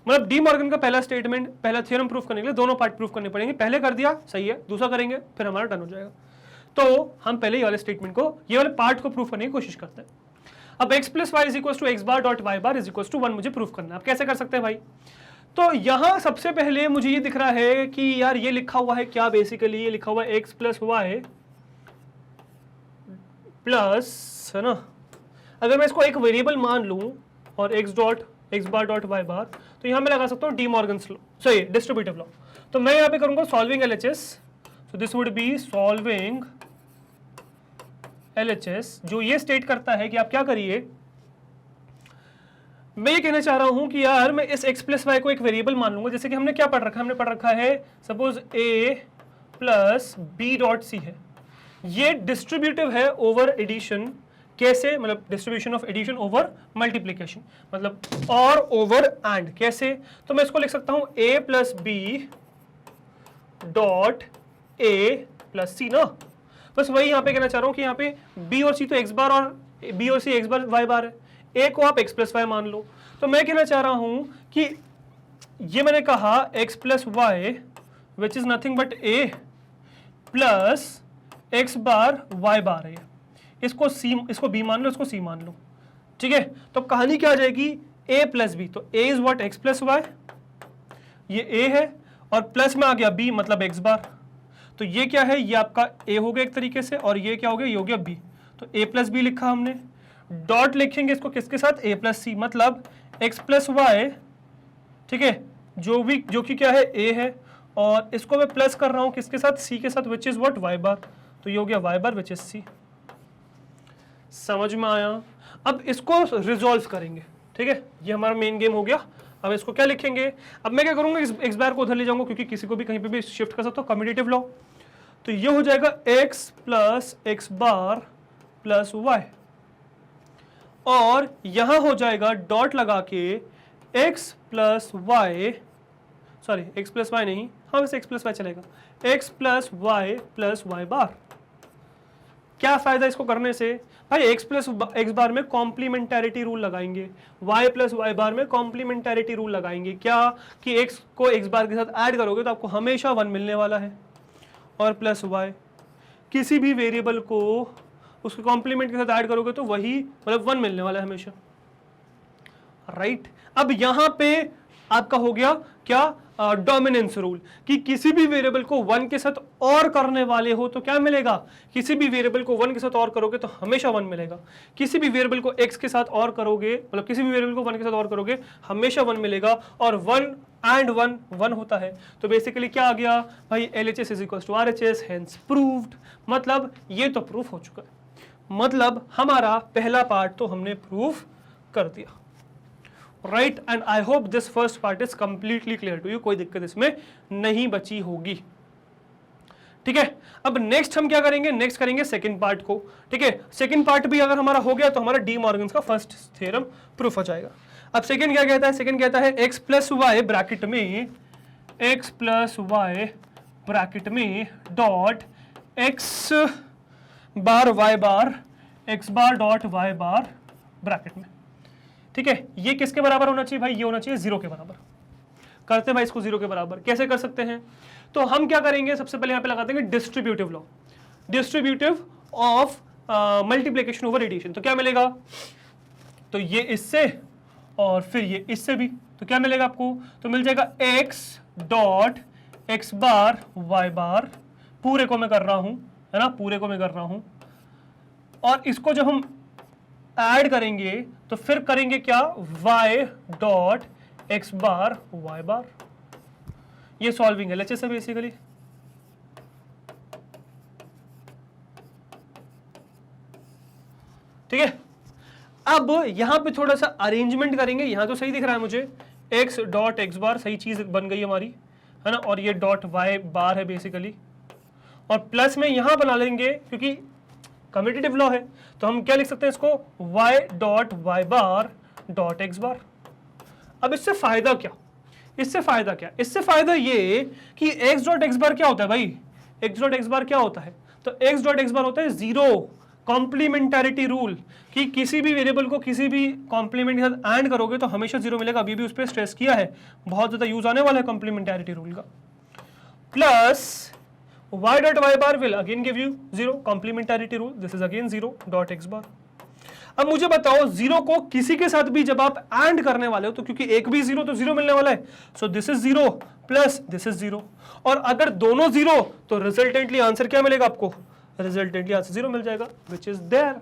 मतलब डी मॉर्गन का पहला स्टेटमेंट, पहला थ्योरम प्रूफ करने के लिए दोनों पार्ट प्रूफ करने पड़ेंगे। पहले कर दिया सही है, दूसरा करेंगे फिर हमारा डन हो जाएगा। तो हम पहले ये वाले स्टेटमेंट को, ये वाले पार्ट को प्रूफ करने की कोशिश करते हैं। अब x plus y is equal to x bar dot Y bar is equal to 1 मुझे प्रूफ करना है। अब कैसे कर सकते हैं भाई? तो यहां सबसे पहले मुझे ये दिख रहा है कि यार ये लिखा हुआ है क्या? बेसिकली ये लिखा हुआ है x प्लस वाई प्लस, है ना। अगर मैं इसको एक वेरिएबल मान लूं और x बार डॉट y बार, तो यहां मैं लगा सकता हूं डी मॉर्गन्स लॉ, सही डिस्ट्रीब्यूटिव लॉ। तो मैं यहां पे करूंगा solving LHS, so this would be solving LHS, जो ये स्टेट करता है कि आप क्या करिए, मैं ये कहना चाह रहा हूं कि यार मैं इस x प्लस वाई को एक वेरिएबल मान लूंगा। जैसे कि हमने क्या पढ़ रखा है? हमने पढ़ रखा है suppose a plus B dot c है, ये डिस्ट्रीब्यूटिव है ओवर एडिशन। कैसे? मतलब distribution of addition over multiplication, मतलब और ओवर एंड। कैसे? तो मैं इसको लिख सकता हूं a plus B dot a plus C ना। बस वही यहां पे कहना चाह रहा हूं कि यहां पे b और c तो x बार और b और c x bar y bar है, a को आप x प्लस वाई मान लो। तो मैं कहना चाह रहा हूं कि ये मैंने कहा x plus y which is nothing but a plus x bar y bar है। इसको b मान लो, इसको c मान लो, ठीक है। तो कहानी क्या आ जाएगी? a प्लस बी, तो a is what? x plus y, ये a है और प्लस में आ गया b मतलब x बार। तो ये क्या है? ये आपका a हो गया एक तरीके से, और ये क्या हो गया? ये हो गया b। तो a प्लस बी लिखा हमने, डॉट लिखेंगे इसको किसके साथ? a प्लस सी, मतलब x प्लस वाई, ठीक है, जो कि क्या है? a है, और इसको मैं प्लस कर रहा हूं किसके साथ? c के साथ, विच इज व्हाट? y बार। तो ये हो गया y bar which is c। समझ में आया? अब इसको रिजॉल्व करेंगे, ठीक है, ये हमारा मेन गेम हो गया। अब इसको क्या लिखेंगे? अब मैं क्या करूंगा? एक्स बार को उधर ले जाऊंगा क्योंकि किसी को भी कहीं पे भी शिफ्ट कर सकता हूं, कम्यूटेटिव लॉ। तो ये हो जाएगा x plus x bar plus y, और यहां हो जाएगा डॉट लगा के x plus y, sorry x plus y नहीं, हाँ वैसे x प्लस वाई चलेगा, x प्लस वाई बार। क्या फायदा इसको करने से भाई, x प्लस एक्स बार में कॉम्प्लीमेंटैरिटी रूल लगाएंगे, y प्लस वाई बार में कॉम्प्लीमेंटैरिटी रूल लगाएंगे। क्या कि x को x बार के साथ ऐड करोगे तो आपको हमेशा 1 मिलने वाला है, और प्लस y किसी भी वेरिएबल को उसके कॉम्प्लीमेंट के साथ ऐड करोगे तो वही मतलब 1 मिलने वाला है हमेशा, राइट। अब यहां पे आपका हो गया क्या, डोमिनेंस रूल, कि किसी भी वेरिएबल को 1 के साथ और करने वाले हो तो क्या मिलेगा, किसी भी वेरिएबल को 1 के साथ और करोगे तो हमेशा 1 मिलेगा, किसी भी वेरिएबल को x के साथ और करोगे, मतलब किसी भी वेरिएबल को 1 के साथ और करोगे हमेशा 1 मिलेगा, और 1 एंड 1 1 होता है। तो बेसिकली क्या आ गया भाई, LHS is equal to RHS, hence proved. मतलब ये तो प्रूफ हो चुका है, मतलब हमारा पहला पार्ट तो हमने प्रूफ कर दिया, right. And I hope this first part is completely clear to you, कोई दिक्कत इसमें नहीं बची होगी, ठीक है। अब नेक्स्ट हम क्या करेंगे, नेक्स्ट करेंगे सेकंड पार्ट को, ठीक है। सेकंड पार्ट भी अगर हमारा हो गया तो हमारा डी मॉर्गन्स का फर्स्ट थ्योरम प्रूफ हो जाएगा। अब सेकंड क्या कहता है, सेकंड कहता है x प्लस वाई ब्रैकेट में, x प्लस वाई ब्रैकेट में डॉट x बार y बार, x बार डॉट y बार ब्रैकेट में, ठीक है। ये किसके बराबर होना चाहिए भाई, ये होना चाहिए 0 के बराबर। करते हैं भाई इसको 0 के बराबर, कैसे कर सकते हैं, तो हम क्या करेंगे, सबसे पहले यहां पे लगाते हैं distributive law, distributive of multiplication over addition. तो क्या मिलेगा, तो ये इससे और फिर ये इससे भी, तो क्या मिलेगा आपको, तो मिल जाएगा x dot x bar y बार, पूरे को मैं कर रहा हूं, है ना, पूरे को मैं कर रहा हूं, और इसको जब हम ऐड करेंगे तो फिर करेंगे क्या, y dot x bar y बार। ये सॉल्विंग है LHS है बेसिकली, ठीक है। अब यहां पे थोड़ा सा अरेंजमेंट करेंगे, यहां तो सही दिख रहा है मुझे, x डॉट x बार सही चीज बन गई हमारी, है ना, और ये डॉट y बार है बेसिकली, और प्लस में यहां बना लेंगे क्योंकि कम्यूटेटिव लॉ है, तो हम क्या लिख सकते हैं इसको, y डॉट y बार डॉट x बार। अब इससे फायदा क्या, इससे फायदा क्या, इससे फायदा ये कि x डॉट x बार क्या होता है भाई, x डॉट x बार क्या होता है, तो x डॉट x बार होता है 0, कॉम्प्लीमेंटैरिटी रूल, कि किसी भी वेरिएबल को किसी भी कॉम्प्लीमेंट के साथ ऐड करोगे तो हमेशा 0 मिलेगा। अभी भी उस पर स्ट्रेस किया है, बहुत ज्यादा यूज आने वाला है कॉम्प्लीमेंटैरिटी रूल का। Plus y dot y bar will again give you 0, complementarity rule, this is again 0 dot x bar। अब मुझे बताओ 0 को किसी के साथ भी जब आप एंड करने वाले हो तो क्योंकि एक भी 0 तो 0 मिलने वाला है, सो this is 0 plus this is 0, और अगर दोनों 0 तो रिजल्टेंटली आंसर क्या मिलेगा आपको, रिजल्टेंटली आंसर 0 मिल जाएगा, विच इज देयर।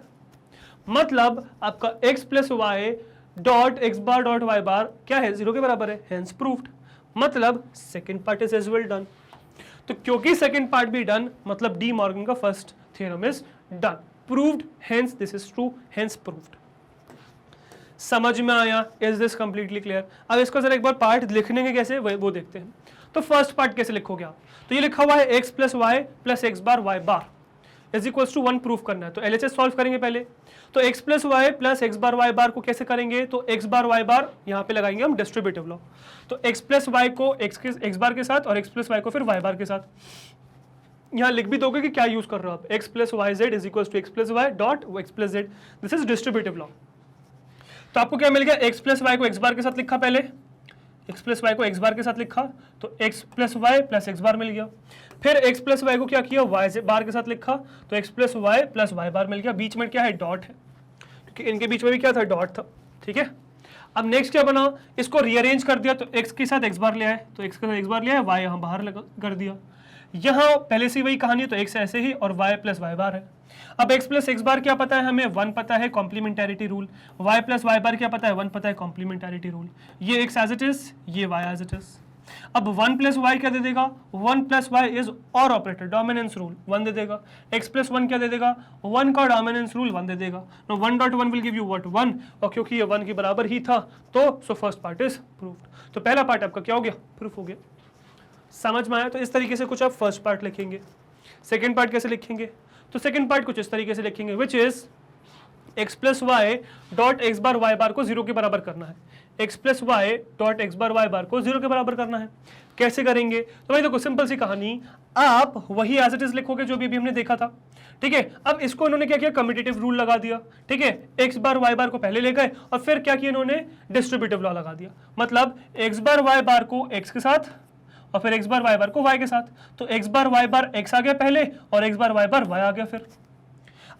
मतलब आपका x plus Y dot x bar dot Y bar क्या है, 0 के बराबर है, हेंस प्रूव्ड। मतलब second part is as well done. तो क्योंकि सेकंड पार्ट भी डन, मतलब डी मॉर्गन का first theorem is done, proved, hence this is true, hence proved. समझ में आया, इज दिस कंप्लीटली क्लियर। अब इसको जरा एक बार पार्ट लिखने के कैसे वो देखते हैं। तो फर्स्ट पार्ट कैसे लिखोगे आप, तो ये लिखा हुआ है x plus Y plus x bar Y bar is equal to 1 proof करना है, तो LHS सॉल्व करेंगे पहले। तो x plus Y plus x bar Y bar को कैसे करेंगे, तो x बार वाई बार यहाँ पे लगाएंगे हम डिस्ट्रीब्यूटिव लॉ, तो x प्लस वाई को x बार के साथ और x प्लस वाई को फिर y बार के साथ। यहाँ लिख भी दोगे कि क्या यूज कर रहे हो आप, x plus Y Z is equal to x plus Y dot X plus Z, this is distributive law. तो आपको क्या मिल गया, x प्लस वाई को x बार के साथ लिखा पहले, x प्लस वाई को x बार के साथ लिखा, तो x plus Y plus x bar मिल गया। फिर x प्लस वाई को क्या किया, y बार के साथ लिखा, तो x plus Y plus Y bar मिल गया। बीच में क्या है, डॉट है, क्योंकि इनके बीच में भी क्या था, डॉट था, ठीक है। अब नेक्स्ट क्या बना, इसको रीअरेंज कर दिया, तो x के साथ x बार ले आए, तो x के साथ x बार ले आए, y यहाँ बाहर कर दिया। यहाँ पहले से वही कहानी, तो x ऐसे ही और y प्लस वाई बार है। अब x प्लस एक्स बार क्या पता है हमें, 1 पता है, कॉम्प्लीमेंटैरिटी rule. y plus Y bar क्या पता है, 1 पता है, कॉम्प्लीमेंटैरिटी रूल। ये x एज इट इज, ये y एज इट इज। अब 1 प्लस वाई क्या दे देगा, 1 प्लस वाई इज और ऑपरेटर, डोमिनेंस रूल 1 दे देगा। x प्लस 1 क्या दे देगा, 1 का डोमिनेंस रूल 1 दे देगा। No 1 dot 1 will give you what 1, और क्योंकि ये 1 के बराबर ही था तो so first part is proved. तो पहला पार्ट आपका क्या हो गया, प्रूफ हो गया। समझ में आया। तो इस तरीके से कुछ आप फर्स्ट पार्ट लिखेंगे। सेकेंड पार्ट कैसे लिखेंगे, तो सेकेंड पार्ट कुछ इस तरीके से लिखेंगे, which is x plus Y dot x bar Y bar को 0 के बराबर करना है। X plus Y dot x bar Y bar को 0 के बराबर करना है। कैसे करेंगे? तो भाई देखो सिंपल सी कहानी, आप वही एज इट इज लिखोगे जो भी हमने देखा था, ठीक है। अब इसको इन्होंने क्या किया, कम्यूटेटिव रूल लगा दिया, ठीक है। एक्स बार वाई बार को पहले ले गए और फिर क्या किया इन्होंने, डिस्ट्रीब्यूटिव लॉ लगा दिया। मतलब एक्स बार वाई बार को एक्स के साथ और फिर एक्स बार वाई बार को वाई के साथ, तो x bar Y bar x आ गया पहले और एक्स बार वाई बार वाई आ गया फिर।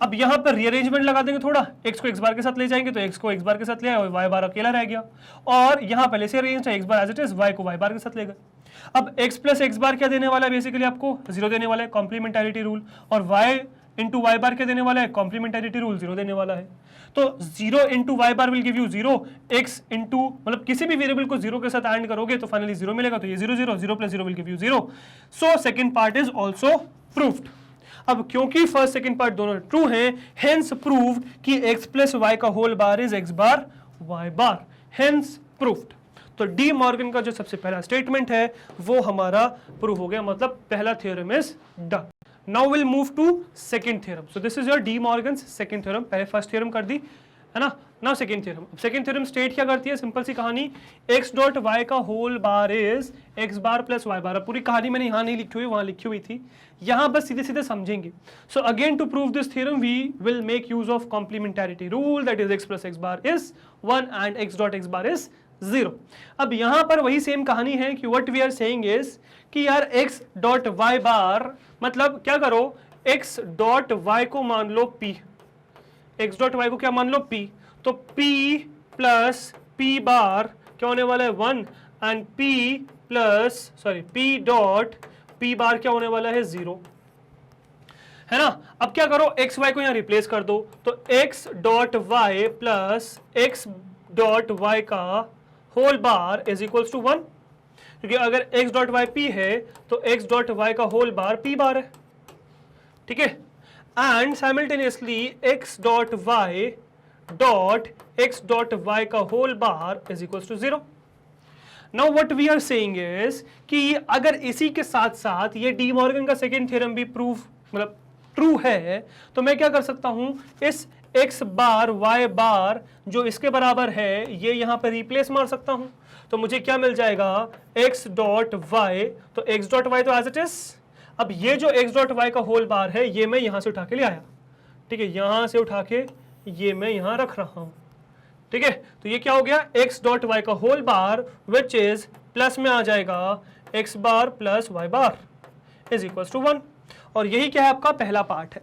अब यहां पर रीअरेंजमेंट लगा देंगे थोड़ा, एक्स को एक्स बार के साथ ले जाएंगे तो एक्स को एक्स बार के साथ ले आए और वाई बार अकेला रह गया, और यहां पहले से अरेंज है x bar as it is, y को वाई बार के साथ ले गए। अब x प्लस एक्स बार क्या देने वाला है, बेसिकली आपको 0 देने वाला है, कॉम्प्लीमेंटैरिटी रूल, और y इंटू वाई बार क्या देने वाला है, कॉम्प्लीमेंटैरिटी रूल 0 देने वाला है। तो 0 into y bar will give you 0, x into मतलब किसी भी वेरिएबल को 0 के साथ ऐड करोगे तो फाइनली 0 मिलेगा, तो ये 0 0 0 plus 0 will give you 0। So second part is also proved. अब क्योंकि फर्स्ट सेकंड पार्ट दोनों ट्रू हैं, हेंस प्रूव्ड कि x प्लस वाई का whole bar is x bar Y bar, hence proved. तो डी मॉर्गन का जो सबसे पहला स्टेटमेंट है वो हमारा प्रूव हो गया, मतलब पहला theorem is done. Now will move to second theorem. So this is your De Morgan's second theorem. पहले फर्स्ट थ्योरम कर दी है ना, नाउ सेकंड थ्योरम। अब सेकंड थ्योरम स्टेट क्या करती है, सिंपल सी कहानी, x डॉट y का whole bar is x bar plus y bar. पूरी कहानी मैंने यहाँ नहीं लिखी हुई, वहां लिखी हुई थी, यहाँ बस सीधे सीधे समझेंगे। So again to prove this theorem we will make use of complementarity rule, that is x plus x bar is 1 and x dot x bar is 0। अब यहां पर वही सेम कहानी है कि what we are saying is कि यार x dot y बार, मतलब क्या करो, x डॉट y को मान लो p, x डॉट y को क्या मान लो p, तो p प्लस p बार क्या होने वाला है 1 एंड p डॉट p बार क्या होने वाला है 0, है ना। अब क्या करो, x y को यहां रिप्लेस कर दो, तो x dot y plus x dot y का whole bar is equals to 1, क्योंकि अगर x डॉट y p है तो x डॉट y का होल बार p बार है, ठीक है। And simultaneously x dot y का whole bar is equals to 0। Now what we are saying is कि अगर इसी के साथ साथ ये डी मॉर्गन का सेकंड थ्योरम भी प्रूफ मतलब ट्रू है, तो मैं क्या कर सकता हूं, इस x बार y बार जो इसके बराबर है ये यहां पर रिप्लेस मार सकता हूं, तो मुझे क्या मिल जाएगा, x डॉट y, तो x डॉट y तो एज इट इज। अब ये जो x डॉट y का होल बार है ये मैं यहां से उठा के ले आया, ठीक है, यहां से उठा के ये मैं यहां रख रहा हूं, ठीक है। तो ये क्या हो गया, x डॉट y का whole bar which is plus में आ जाएगा x bar plus y bar is equal to 1, और यही क्या है आपका पहला पार्ट है,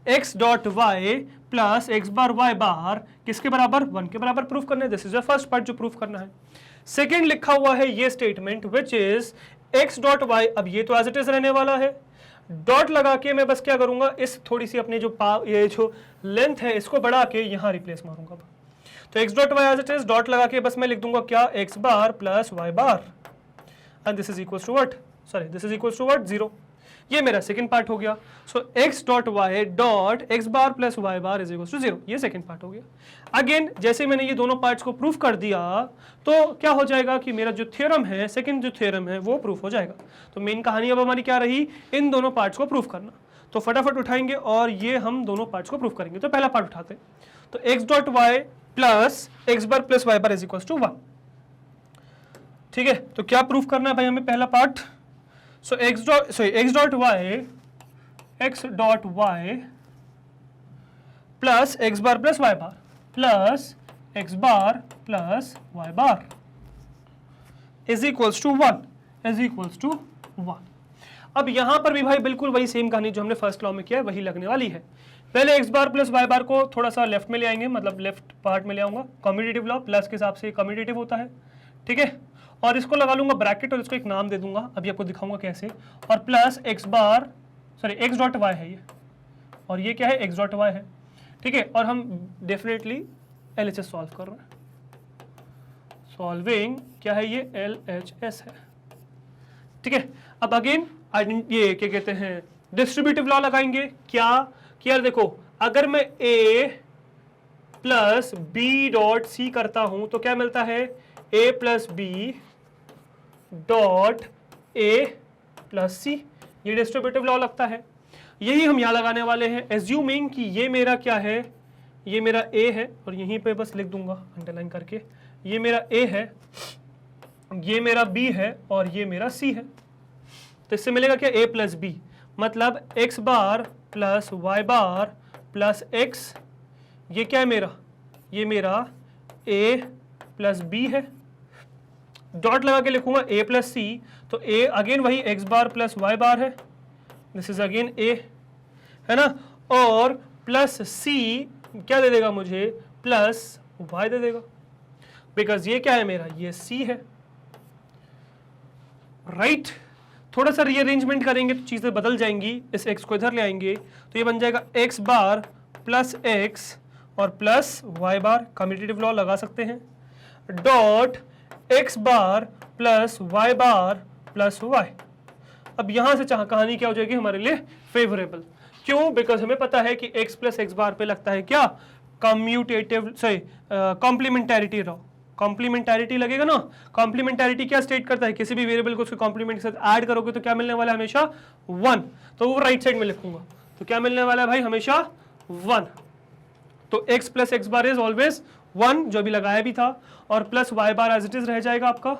x dot y plus x bar y बार किसके बराबर, 1 के बराबर प्रूफ करना है। This is the first part जो प्रूफ करना है। सेकेंड लिखा हुआ है ये statement which is x dot y, अब ये तो एज इट इज रहने वाला है, डॉट लगा के मैं बस क्या करूंगा, इस थोड़ी सी अपनी जो ये जो लेंथ है इसको बढ़ा के यहां रिप्लेस मारूंगा, तो x dot y as it is, dot लगा के बस मैं लिख दूंगा क्या, x bar plus y bar, and this is equal to what, sorry this is equal to what, 0। ये मेरा सेकंड पार्ट हो गया। So x dot y dot x bar plus y bar is equal to 0, ये second part हो गया। Again जैसे मैंने ये दोनों पार्ट्स को प्रूफ कर दिया तो क्या हो जाएगा कि मेरा जो थ्योरम है, सेकंड जो थ्योरम है वो प्रूफ हो जाएगा। तो मेन कहानी अब हमारी क्या रही, इन दोनों पार्ट्स को प्रूफ करना। तो फटाफट उठाएंगे और ये हम दोनों पार्ट्स को प्रूफ करेंगे। तो पहला पार्ट उठाते हैं, तो x dot y plus x bar plus y bar is equal to 1, ठीक है। तो क्या प्रूफ करना है भाई हमें, पहला part, so x dot y plus x bar plus y bar plus x bar plus y bar is equals to 1। अब यहां पर भी भाई बिल्कुल वही सेम कहानी जो हमने फर्स्ट लॉ में किया है वही लगने वाली है। पहले x बार प्लस y बार को थोड़ा सा लेफ्ट में ले आएंगे, मतलब लेफ्ट पार्ट में ले आऊंगा, कम्यूटेटिव लॉ प्लस के हिसाब से कम्यूटेटिव होता है, ठीक है। और इसको लगा लूंगा ब्रैकेट और इसको एक नाम दे दूंगा, अभी आपको दिखाऊंगा कैसे, और प्लस x डॉट y है ये, और ये क्या है, x डॉट y है, ठीक है। और हम डेफिनेटली LHS सॉल्व कर रहे हैं, सॉल्विंग क्या है ये, LHS है, ठीक है। अब अगेन ये क्या कहते हैं, डिस्ट्रीब्यूटिव लॉ लगाएंगे, क्या कि यार देखो अगर मैं a plus b dot c करता हूं तो क्या मिलता है, a plus b dot a plus c, ये डिस्ट्रीब्यूटिव लॉ लगता है। यही हम यहां लगाने वाले हैं, एज्यूमिंग कि ये मेरा क्या है, ये मेरा a है और यहीं पे बस लिख दूंगा अंडरलाइन करके, ये मेरा a है, ये मेरा b है और ये मेरा c है। तो इससे मिलेगा क्या, a प्लस b, मतलब x bar plus y bar plus x, ये क्या है मेरा, ये मेरा a प्लस b है। डॉट लगा के लिखूंगा a प्लस c, तो a अगेन वही x bar plus y bar है, दिस इज अगेन a, है ना, और प्लस c क्या दे देगा मुझे, प्लस y दे देगा, बिकॉज ये क्या है मेरा, ये c है, राइट। थोड़ा सा रीअरेंजमेंट करेंगे तो चीजें बदल जाएंगी, इस x को इधर ले आएंगे तो ये बन जाएगा x बार प्लस x और प्लस y बार, कम्यूटेटिव लॉ लगा सकते हैं, dot x bar plus y bar plus y। अब यहां से कहानी क्या हो जाएगी हमारे लिए, फेवरेबल। क्यों, बिकॉज हमें पता है कि x प्लस x बार पे लगता है क्या, कम्यूटेटिव सॉरी कॉम्प्लीमेंटैरिटी लॉ, कॉम्प्लीमेंटैरिटी लगेगा ना। कॉम्प्लीमेंटैरिटी क्या स्टेट करता है, किसी भी वेरिएबल को उसके कॉम्प्लीमेंट के साथ ऐड करोगे तो क्या मिलने वाला है, हमेशा 1, तो वो राइट साइड में लिखूंगा, तो क्या मिलने वाला है भाई, हमेशा 1। तो x plus x bar is always 1, जो भी लगाया भी था, और plus y bar as it is रह जाएगा आपका,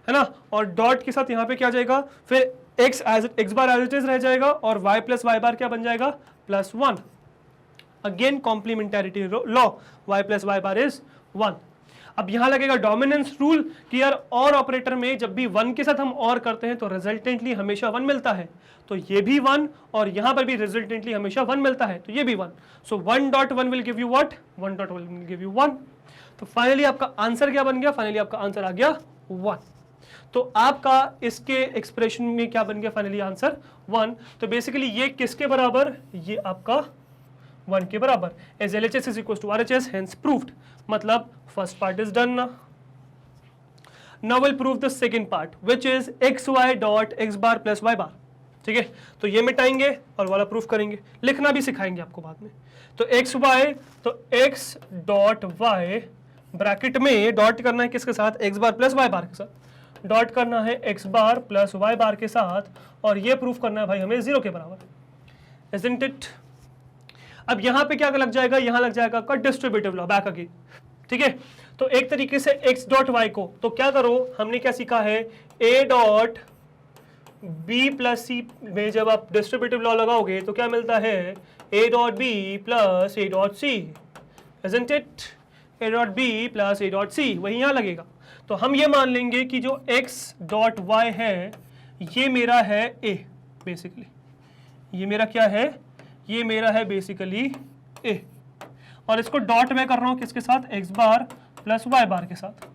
है ना, और डॉट के साथ यहाँ पे क्या जाएगा, फिर x bar as it is रह जाएगा और y प्लस y बार क्या बन जाएगा, plus 1। Again complementarity law, y plus y bar is 1। अब यहां लगेगा डोमिनेंस रूल कि यार और ऑपरेटर में जब भी 1 के साथ हम और करते हैं तो रिजल्टेंटली हमेशा 1 मिलता है, तो ये भी 1 और यहां पर भी रिजल्टेंटली हमेशा 1 मिलता है, तो ये भी 1। सो 1.1 will give you what, 1.1 will give you 1। तो फाइनली आपका आंसर क्या बन गया, फाइनली आपका आंसर आ गया 1। तो आपका इसके एक्सप्रेशन में क्या बन गया, फाइनली आंसर 1। तो बेसिकली ये किसके बराबर, ये आपका 1 के बराबर, as LHS is equal to RHS, hence proved. मतलब फर्स्ट पार्ट इज डन ना। Now will prove the second part which is xy dot x bar plus y bar. ठीक है, तो ये मिटाएंगे और वाला प्रूफ करेंगे, लिखना भी सिखाएंगे आपको बाद में। तो xy, तो x डॉट y ब्रैकेट में डॉट करना है किसके साथ, x बार प्लस y बार के साथ, डॉट करना है x बार प्लस y बार के साथ, और ये प्रूफ करना है भाई हमें 0 के बराबर, isn't it? अब यहां पे क्या लग जाएगा, यहां लग जाएगा आपका डिस्ट्रीब्यूटिव लॉ, बैक अगेन। ठीक है, तो एक तरीके से x डॉट y को, तो क्या करो, हमने क्या सीखा है, a dot b plus c में जब आप डिस्ट्रीब्यूटिव लॉ लगाओगे तो क्या मिलता है, a dot b plus a dot c, isn't it? a dot b plus a dot c, वही यहां लगेगा। तो हम ये मान लेंगे कि जो x डॉट y है ये मेरा है a, बेसिकली ये मेरा क्या है, ये मेरा है बेसिकली a, और इसको डॉट में कर रहा हूं किसके साथ, x बार प्लस y बार के साथ।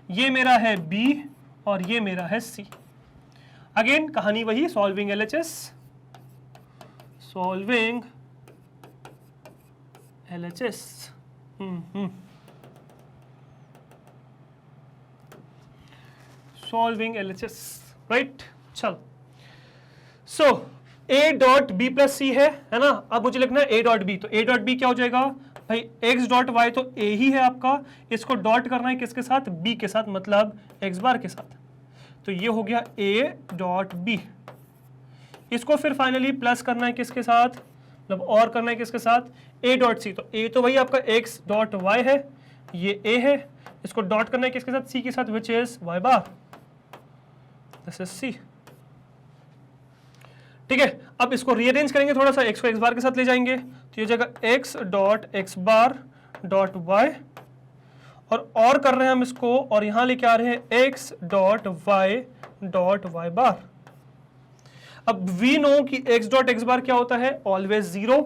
ये मेरा है b और ये मेरा है c। अगेन कहानी वही, solving LHS, solving LHS। Solving LHS, right. चल, सो a dot b plus c है ना। अब मुझे लिखना है a डॉट b, तो a डॉट b क्या हो जाएगा भाई, x डॉट y तो a ही है आपका, इसको डॉट करना है किसके साथ, b के साथ, मतलब x बार के साथ। तो ये हो गया a डॉट b। इसको फिर फाइनली प्लस करना है किसके साथ, मतलब और करना है किसके साथ, a डॉट c। तो a तो वही आपका x डॉट y है, ये a है, इसको डॉट करना है किसके साथ, c के साथ, which is y bar, this is c। ठीक है, अब इसको रीअरेंज करेंगे थोड़ा सा, x को x बार के साथ ले जाएंगे तो ये जाएगा x dot x bar dot y, और कर रहे हैं हम इसको, और यहां लेके आ रहे हैं x डॉट y बार। अब वी नो कि x डॉट x बार क्या होता है, always 0,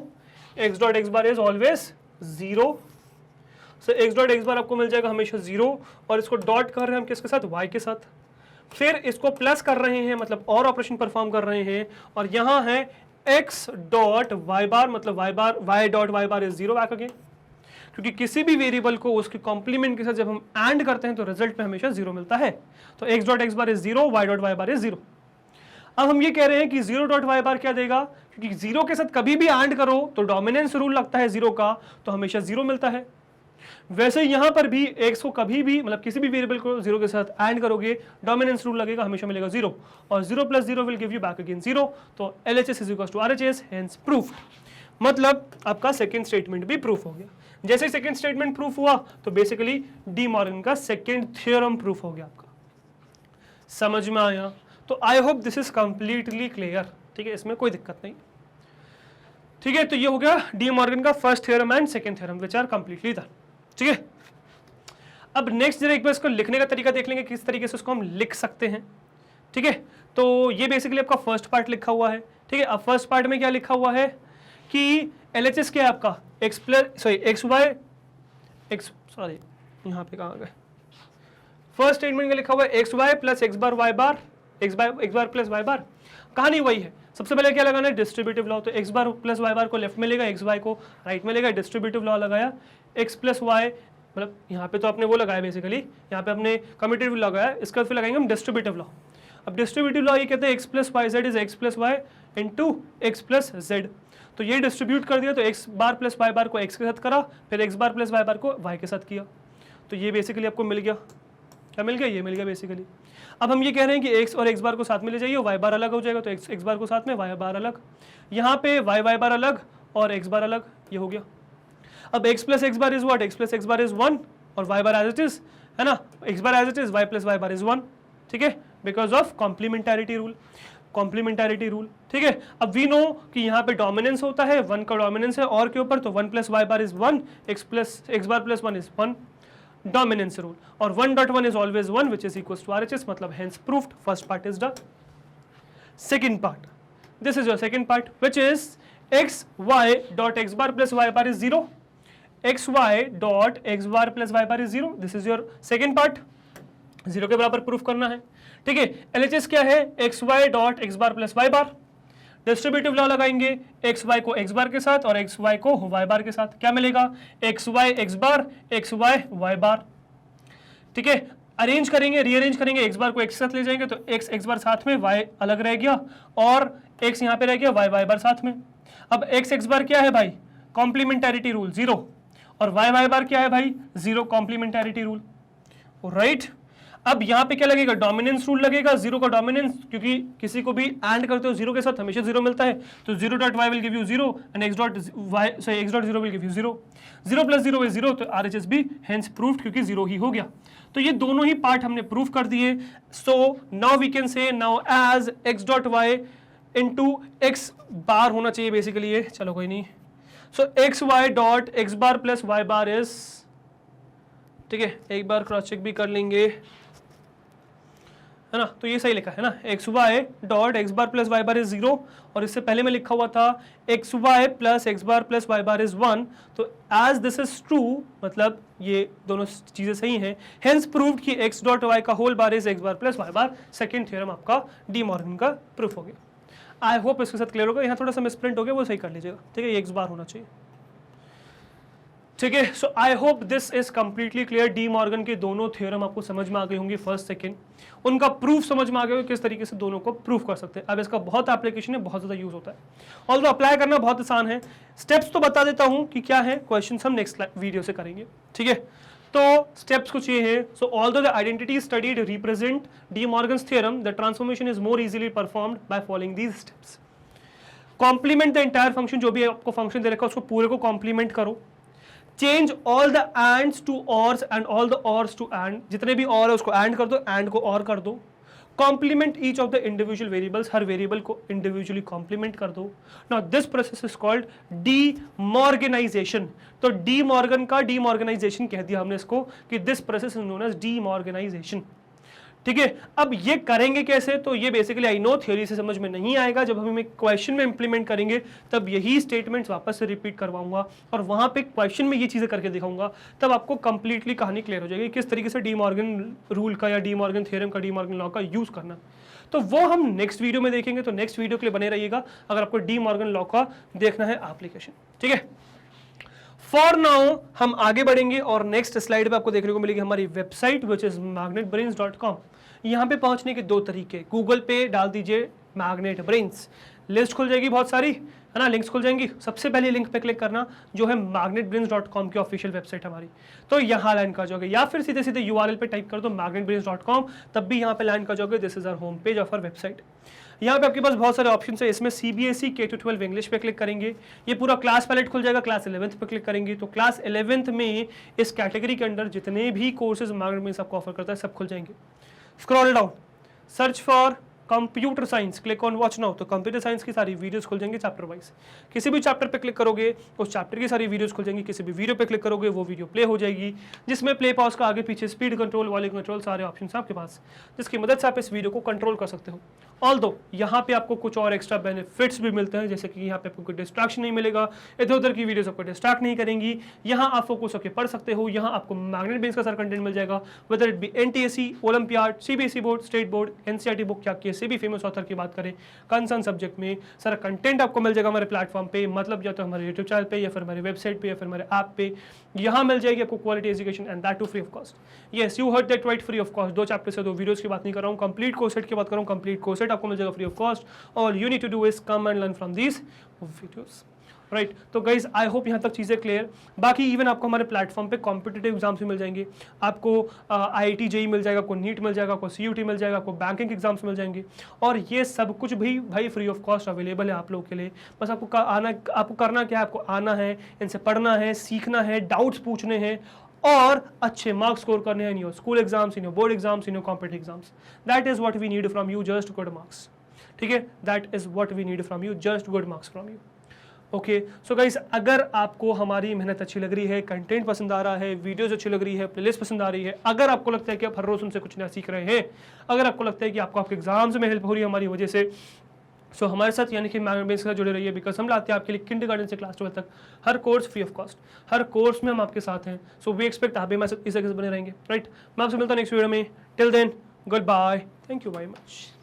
x dot x bar is always 0। So x dot x बार आपको मिल जाएगा हमेशा 0, और इसको डॉट कर रहे हैं हम किसके साथ, y के साथ। फिर इसको प्लस कर रहे हैं, मतलब और ऑपरेशन परफॉर्म कर रहे हैं, और यहां है x डॉट y बार, मतलब y dot y bar is 0 back again, क्योंकि किसी भी वेरिएबल को उसके कॉम्प्लीमेंट के साथ जब हम एंड करते हैं तो रिजल्ट में हमेशा 0 मिलता है। तो x dot x bar is 0, y dot y bar is 0। अब हम ये कह रहे हैं कि 0 डॉट y बार क्या देगा, क्योंकि 0 के साथ कभी भी एंड करो तो डोमिनेंस रूल लगता है 0 का, तो हमेशा 0 मिलता है। वैसे यहां पर भी x को कभी भी, मतलब किसी भी वेरिएबल को 0 के साथ ऐड करोगे, डोमिनेंस रूल लगेगा, हमेशा मिलेगा 0, और 0 plus 0 will give you back again 0। तो LHS is equal to RHS, hence proved. मतलब आपका सेकंड स्टेटमेंट भी प्रूफ हो गया। जैसे सेकंड स्टेटमेंट प्रूफ हुआ तो बेसिकली डी मॉर्गन का सेकंड थ्योरम प्रूफ हो गया आपका। समझ में आया? तो आई hope this is completely clear. ठीक है, इसमें कोई दिक्कत नहीं। ठीक है, तो ये हो गया डी मॉर्गन का first theorem and second theorem which are completely done. ठीक है, अब नेक्स्ट जरा एक बार इसको लिखने का तरीका देख लेंगे, किस तरीके से इसको हम लिख सकते हैं। ठीक है, तो ये बेसिकली आपका फर्स्ट पार्ट लिखा हुआ है। ठीक है, अब फर्स्ट पार्ट में क्या लिखा हुआ है कि LHS क्या है आपका यहाँ पे कहाँ गए, फर्स्ट स्टेटमेंट में लिखा हुआ है x y plus x bar Y bar, x bar plus Y बार। कहानी वही है, सबसे पहले क्या लगाना है, डिस्ट्रीब्यूटिव लॉ। तो x bar plus Y bar को लेफ्ट में लेगा, एक्स वाई को राइट में लेगा, डिस्ट्रीब्यूटिव लॉ लगाया। एक्स प्लस वाई मतलब यहाँ पे तो आपने वो लगाया बेसिकली, यहाँ पे आपने कम्यूटेटिव लॉ लगाया, इसका फिर लगाएंगे हम डिस्ट्रीब्यूटिव लॉ। अब डिस्ट्रीब्यूटिव लॉ ये कहते हैं x plus Y Z is x plus y into x plus z. तो ये डिस्ट्रीब्यूट कर दिया, तो x bar plus Y bar को एक्स के साथ करा, फिर x bar plus Y bar को वाई के साथ किया। तो ये बेसिकली आपको मिल गया, क्या मिल गया, ये मिल गया बेसिकली। अब हम ये कह रहे हैं कि एक्स और एक्स बार को साथ में ले जाइए, वाई बार अलग हो जाएगा, तो एक्स बार को साथ में, वाई बार अलग। यहाँ पे वाई बार अलग और एक्स बार अलग, ये हो गया। अब x plus x bar is what, x plus x bar is 1 और y bar as it is, है ना, x bar as it is, y plus Y bar is 1। ठीक है, because of complementarity rule, complementarity rule. ठीक है, अब we know कि यहाँ पे डोमिनेंस होता है, 1 का डोमिनेंस है और के ऊपर, तो 1 plus Y bar is 1, x bar plus 1 is 1, dominance rule, और 1.1 is always 1 which is equals to RHS, मतलब hence proved. First part is done. Second part, this is your second part, which is x y dot x bar plus y bar is 0, x y dot x bar plus y bar is 0. This is your second part, 0 के बराबर proof करना है। ठीक है, LHS क्या है, x y dot x bar plus y bar, distributive law लगाएंगे, x Y को एक्स बार के साथ और एक्स वाई को वाई बार के साथ, क्या मिलेगा, एक्स वाई एक्स बार, एक्स वाई वाई बार। ठीक है, अरेंज करेंगे, रीअरेंज करेंगे, एक्स बार को एक्स के साथ ले जाएंगे, तो एक्स एक्स बार साथ में, वाई अलग रह गया और एक्स यहाँ पे रह गया, वाई वाई बार साथ में। अब एक्स एक्स बार क्या है भाई, कॉम्प्लीमेंटारिटी रूल 0, और वाई वाई बार क्या है भाई, 0 कॉम्प्लीमेंटारिटी रूल। राइट, अब यहाँ पे क्या लगेगा, डोमिनेंस रूल लगेगा, 0 का डोमिनेंस, क्योंकि किसी को भी एंड करते हो 0 के साथ हमेशा 0 मिलता है, तो 0 dot y will give you 0 and x dot 0 will give you 0, 0 plus 0 is 0, तो RHS भी हेंस प्रूव्ड क्योंकि 0 ही हो गया। तो ये दोनों ही पार्ट हमने प्रूव कर दिए। So now we can say now as X dot Y into X bar होना चाहिए बेसिकली ये, चलो कोई नहीं। So X Y dot x bar plus Y bar is, ठीक है, एक बार क्रॉस चेक भी कर लेंगे, है ना, तो ये सही लिखा है ना, x Y dot x bar plus Y bar is 0, और इससे पहले में लिखा हुआ था x y plus x bar plus Y bar is 1। तो एज दिस इज ट्रू, मतलब ये दोनों चीजें सही हैं, हेंस प्रूव्ड कि एक्स डॉट वाई का whole bar is x bar plus Y bar. Second theorem आपका डी मॉर्गन का प्रूफ हो गया। आई होप इसके साथ क्लियर होगा। यहाँ थोड़ा सा मिसप्रिंट हो गया, वो सही कर लीजिएगा। ठीक है, ये एक्स बार होना चाहिए। ठीक है, so I hope this is completely clear. De Morgan के दोनों थ्योरम आपको समझ में आ गए होंगे, फर्स्ट सेकंड, उनका प्रूफ समझ में आ गए होंगे, किस तरीके से दोनों को प्रूफ कर सकते हैं। अब इसका बहुत एप्लीकेशन है, बहुत ज्यादा यूज होता है, ऑल्दो अप्लाई करना बहुत आसान है। स्टेप्स तो बता देता हूं कि क्या है, क्वेश्चन हम नेक्स्ट वीडियो से करेंगे। ठीक है, तो स्टेप्स कुछ ये है। So although the identity studied represent De Morgan's theorem, the transformation is more easily performed by following these steps. Complement the entire function, जो भी आपको फंक्शन दे रखा है उसको पूरे को कॉम्प्लीमेंट करो। Change all the ands to ors and all the ors to and, जितने भी और है उसको एंड कर दो, एंड को और कर दो। Complement each of the individual variables, हर वेरिएबल को इंडिविजुअली कॉम्प्लीमेंट कर दो। Now this process is called De Morganization. तो डी मॉर्गन का डी मॉर्गेनाइजेशन कह दिया हमने इसको, कि this process is known as De Morganization. ठीक है, अब ये करेंगे कैसे, तो ये बेसिकली आई नो थ्योरी से समझ में नहीं आएगा, जब हम एक क्वेश्चन में इंप्लीमेंट करेंगे तब यही स्टेटमेंट्स वापस से रिपीट करवाऊंगा और वहां पे क्वेश्चन में ये चीजें करके दिखाऊंगा, तब आपको कंप्लीटली कहानी क्लियर हो जाएगी किस तरीके से डी मॉर्गन रूल का या डी मॉर्गन थ्योरम का, डी मॉर्गन लॉ का यूज करना। तो वो हम नेक्स्ट वीडियो में देखेंगे, तो नेक्स्ट वीडियो के लिए बने रहिएगा अगर आपको डी मॉर्गन लॉ का देखना है एप्लीकेशन। ठीक है, फॉर नाउ हम आगे बढ़ेंगे और नेक्स्ट स्लाइड पे आपको देखने को मिलेगी हमारी वेबसाइट विच इज magnetbrains.com। यहाँ पे पहुंचने के दो तरीके, गूगल पे डाल दीजिए मैग्नेट ब्रेन्स, लिस्ट खुल जाएगी बहुत सारी, है ना, लिंक्स खुल जाएंगी। सबसे पहले लिंक पे क्लिक करना जो है magnetbrains.com की ऑफिशियल वेबसाइट हमारी, तो यहाँ लैंड कर जाओगे, या फिर सीधे सीधे URL पे टाइप कर दो magnetbrains.com, तब भी यहाँ पे लैंड कर जाओगे। This is our home page of our website. यहाँ पे आपके पास बहुत सारे ऑप्शन है, इसमें CBSE K-12 इंग्लिश पे क्लिक करेंगे, ये पूरा क्लास पैलेट खुल जाएगा। क्लास 11th पे क्लिक करेंगे तो क्लास 11th में इस कैटेगरी के अंडर जितने भी कोर्सेज मैग्नेट ब्रेन्स आपको ऑफर करता है सब खुल जाएंगे। Scroll down, search for computer science, click on watch now, तो कंप्यूटर साइंस की सारी वीडियोस खुल जाएंगे चैप्टर वाइज। किसी भी चैप्टर पे क्लिक करोगे उस चैप्टर की सारी वीडियोस खुल जाएंगी, किसी भी वीडियो पे क्लिक करोगे वो वीडियो प्ले हो जाएगी, जिसमें प्ले पॉज का आगे पीछे स्पीड कंट्रोल, वॉल्यूम कंट्रोल सारे ऑप्शन हैं आपके पास, जिसकी मदद से आप इस वीडियो को कंट्रोल कर सकते हो। ऑल्दो यहाँ पे आपको कुछ और एक्स्ट्रा बेनिफिट्स भी मिलते हैं, जैसे कि यहाँ पे आपको कोई डिस्ट्रैक्शन नहीं मिलेगा, इधर उधर की वीडियोस आपको डिस्ट्रैक्ट नहीं करेंगी, यहाँ आप फोकस होकर पढ़ सकते हो, यहाँ आपको मैग्नेट ब्रेन्स का सारा कंटेंट मिल जाएगा, whether it be NTSE, olympiad, CBSE board, state board, NCERT book, क्या किसी भी फेमस ऑथर की बात करें कंसर्न सब्जेक्ट में, सारा कंटेंट आपको मिल जाएगा हमारे प्लेटफॉर्म पे, मतलब या तो हमारे यूट्यूब चैनल पे या फिर हमारे वेबसाइट पे या फिर हमारे ऐप पे, यहाँ मिल जाएगी आपको quality education and that too free of cost. Yes, you heard that right, free of cost. 2 chapter से 2 वीडियोस की बात नहीं कर रहा हूँ, कंप्लीट कोर्स सेट की बात कर रहा हूँ। कंप्लीट कोर्स सेट आपको मिल जाएगा free of cost. All you need to do is come and learn from these videos, right. तो गाइज आई होप यहाँ तक चीज़ें क्लियर। बाकी इवन आपको हमारे प्लेटफॉर्म पे कॉम्पिटिटिव एग्जाम्स भी मिल जाएंगे, आपको IIT JEE मिल जाएगा, आपको नीट मिल जाएगा, आपको CUT मिल जाएगा, आपको बैंकिंग एग्जाम्स मिल जाएंगे, और ये सब कुछ भी भाई फ्री ऑफ कॉस्ट अवेलेबल है आप लोगों के लिए। बस आपको आपको करना क्या है, आपको आना है, इनसे पढ़ना है, सीखना है, डाउट्स पूछने हैं और अच्छे मार्क्स स्कोर करने हैं in your school exams, in your board exams, in your competitive exams. That is what we need from you, just good marks. ठीक है, that is what we need from you, just good marks from you. Okay so guys, अगर आपको हमारी मेहनत अच्छी लग रही है, कंटेंट पसंद आ रहा है, वीडियोस अच्छी लग रही है, प्लेलिस्ट पसंद आ रही है, अगर आपको लगता है कि आप हर रोज उनसे कुछ नया सीख रहे हैं, अगर आपको लगता है कि आपको आपके एग्जाम्स में हेल्प हो रही है हमारी वजह से, सो हमारे साथ यानी कि मैग्नेट ब्रेन्स के साथ जुड़े रहिए, बिकॉज हम लाते हैं आपके लिए किंडरगार्टन से क्लास 12 तक हर कोर्स फ्री ऑफ कॉस्ट। हर कोर्स में हम आपके साथ हैं, सो वी एक्सपेक्ट आप भी हमारे साथ इस तरह से बने रहेंगे, राइट। मैं आपसे मिलता हूँ नेक्स्ट वीडियो में, till then goodbye, thank you very much.